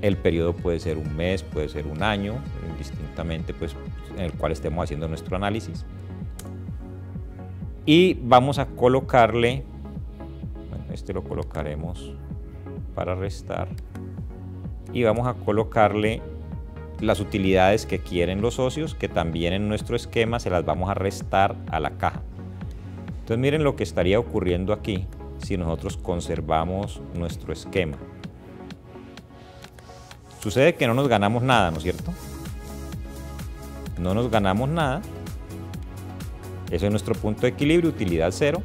El periodo puede ser un mes, puede ser un año, indistintamente pues, en el cual estemos haciendo nuestro análisis. Y vamos a colocarle, bueno, este lo colocaremos para restar, y vamos a colocarle las utilidades que quieren los socios, que también en nuestro esquema se las vamos a restar a la caja. Entonces miren lo que estaría ocurriendo aquí si nosotros conservamos nuestro esquema. Sucede que no nos ganamos nada, ¿no es cierto? No nos ganamos nada. Ese es nuestro punto de equilibrio, utilidad 0.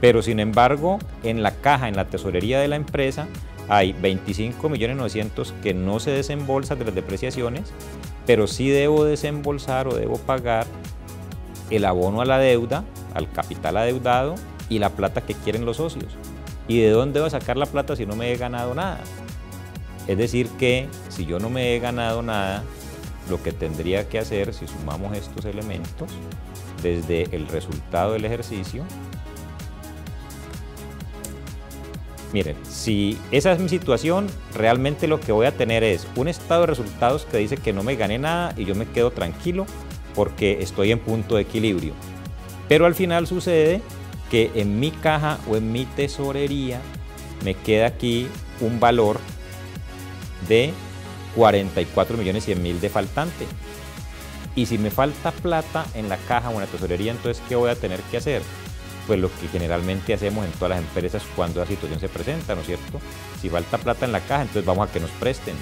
Pero sin embargo, en la caja, en la tesorería de la empresa, hay 25.900.000 que no se desembolsan de las depreciaciones, pero sí debo desembolsar o debo pagar el abono a la deuda, al capital adeudado y la plata que quieren los socios. ¿Y de dónde voy a sacar la plata si no me he ganado nada? Es decir que si yo no me he ganado nada, lo que tendría que hacer si sumamos estos elementos desde el resultado del ejercicio. Miren, si esa es mi situación, realmente lo que voy a tener es un estado de resultados que dice que no me gané nada y yo me quedo tranquilo porque estoy en punto de equilibrio. Pero al final sucede que en mi caja o en mi tesorería me queda aquí un valor de 44.100.000 de faltante. Y si me falta plata en la caja o en la tesorería, entonces ¿qué voy a tener que hacer? Pues lo que generalmente hacemos en todas las empresas cuando la situación se presenta, ¿no es cierto? Si falta plata en la caja, entonces vamos a que nos presten.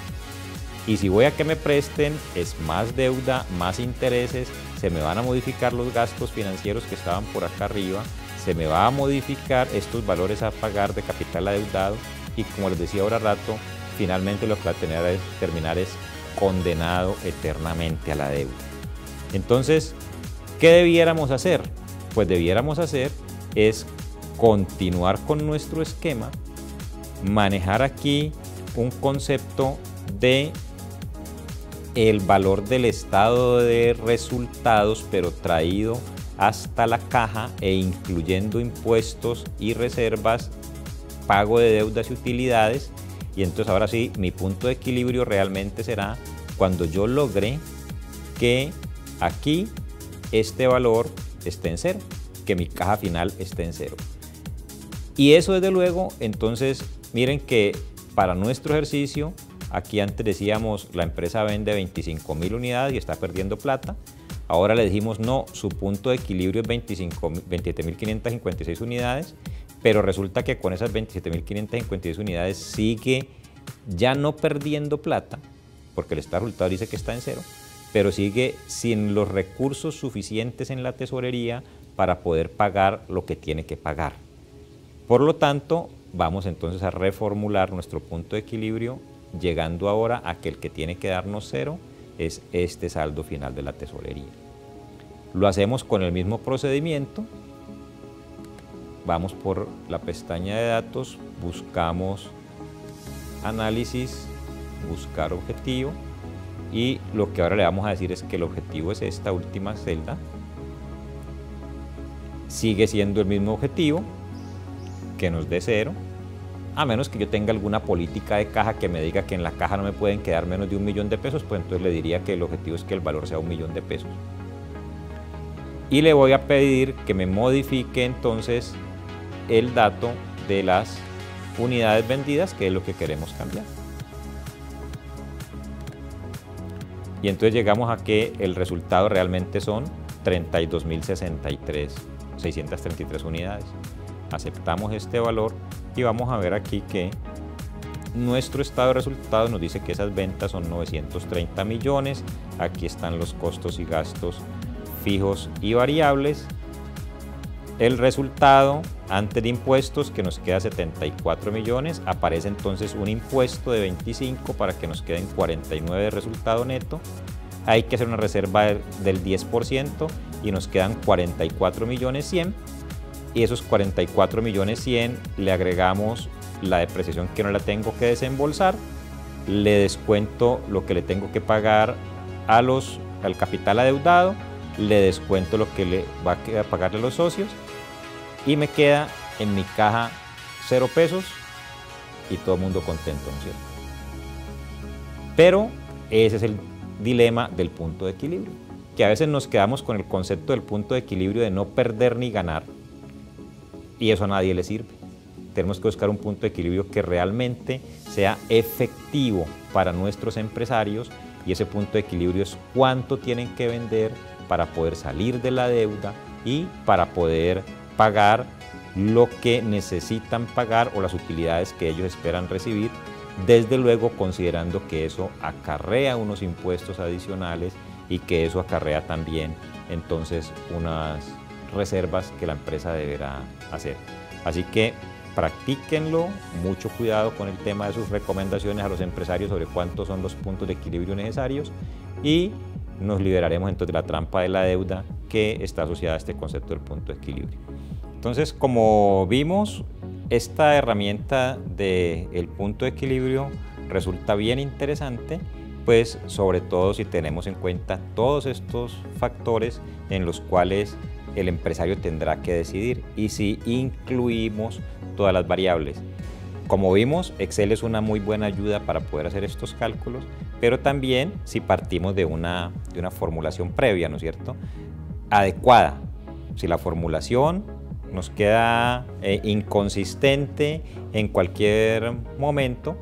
Y si voy a que me presten, es más deuda, más intereses, se me van a modificar los gastos financieros que estaban por acá arriba, se me va a modificar estos valores a pagar de capital adeudado y, como les decía ahora rato, finalmente lo que va a terminar es condenado eternamente a la deuda. Entonces, ¿qué debiéramos hacer? Pues debiéramos hacer es continuar con nuestro esquema, manejar aquí un concepto de el valor del estado de resultados, pero traído hasta la caja e incluyendo impuestos y reservas, pago de deudas y utilidades. Y entonces ahora sí, mi punto de equilibrio realmente será cuando yo logre que aquí este valor esté en cero, que mi caja final esté en cero. Y eso desde luego, entonces miren que para nuestro ejercicio, aquí antes decíamos la empresa vende 25.000 unidades y está perdiendo plata. Ahora le dijimos no, su punto de equilibrio es 27.556 unidades, pero resulta que con esas 27.556 unidades sigue ya no perdiendo plata, porque el estado de resultados dice que está en cero, pero sigue sin los recursos suficientes en la tesorería para poder pagar lo que tiene que pagar. Por lo tanto, vamos entonces a reformular nuestro punto de equilibrio, llegando ahora a que el que tiene que darnos cero es este saldo final de la tesorería. Lo hacemos con el mismo procedimiento. Vamos por la pestaña de datos, buscamos análisis, buscar objetivo, y lo que ahora le vamos a decir es que el objetivo es esta última celda. Sigue siendo el mismo objetivo, que nos dé cero, a menos que yo tenga alguna política de caja que me diga que en la caja no me pueden quedar menos de 1.000.000 de pesos, pues entonces le diría que el objetivo es que el valor sea 1.000.000 de pesos. Y le voy a pedir que me modifique entonces el dato de las unidades vendidas, que es lo que queremos cambiar. Y entonces llegamos a que el resultado realmente son 32.633 unidades. Aceptamos este valor y vamos a ver aquí que nuestro estado de resultados nos dice que esas ventas son 930 millones. Aquí están los costos y gastos fijos y variables. El resultado antes de impuestos, que nos queda 74 millones, aparece entonces un impuesto de 25 para que nos queden 49 de resultado neto. Hay que hacer una reserva del 10% y nos quedan 44.100.000. Y esos 44.100.000 le agregamos la depreciación que no la tengo que desembolsar, le descuento lo que le tengo que pagar al capital adeudado, le descuento lo que le va a pagarle a los socios y me queda en mi caja 0 pesos y todo el mundo contento, ¿no es cierto? Pero ese es el dilema del punto de equilibrio, que a veces nos quedamos con el concepto del punto de equilibrio de no perder ni ganar, y eso a nadie le sirve. Tenemos que buscar un punto de equilibrio que realmente sea efectivo para nuestros empresarios, y ese punto de equilibrio es cuánto tienen que vender para poder salir de la deuda y para poder pagar lo que necesitan pagar o las utilidades que ellos esperan recibir, desde luego considerando que eso acarrea unos impuestos adicionales y que eso acarrea también entonces unas reservas que la empresa deberá hacer. Así que practíquenlo, mucho cuidado con el tema de sus recomendaciones a los empresarios sobre cuántos son los puntos de equilibrio necesarios, y nos liberaremos entonces de la trampa de la deuda que está asociada a este concepto del punto de equilibrio. Entonces, como vimos, esta herramienta del punto de equilibrio resulta bien interesante pues sobre todo si tenemos en cuenta todos estos factores en los cuales el empresario tendrá que decidir y si incluimos todas las variables. Como vimos, Excel es una muy buena ayuda para poder hacer estos cálculos, pero también si partimos de una formulación previa, ¿no es cierto?, adecuada. Si la formulación nos queda inconsistente en cualquier momento,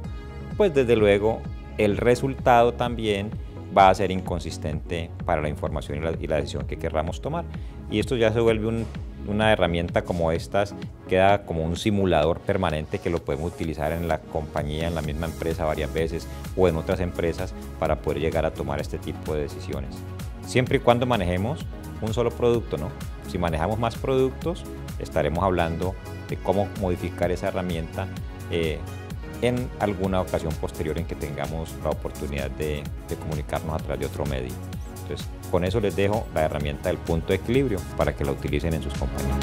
pues desde luego el resultado también va a ser inconsistente para la información y la decisión que querramos tomar. Y esto ya se vuelve una herramienta como estas, queda como un simulador permanente que lo podemos utilizar en la compañía, en la misma empresa varias veces o en otras empresas para poder llegar a tomar este tipo de decisiones. Siempre y cuando manejemos un solo producto, ¿no? Si manejamos más productos, estaremos hablando de cómo modificar esa herramienta en alguna ocasión posterior en que tengamos la oportunidad de comunicarnos a través de otro medio. Entonces, con eso les dejo la herramienta del punto de equilibrio para que la utilicen en sus compañías.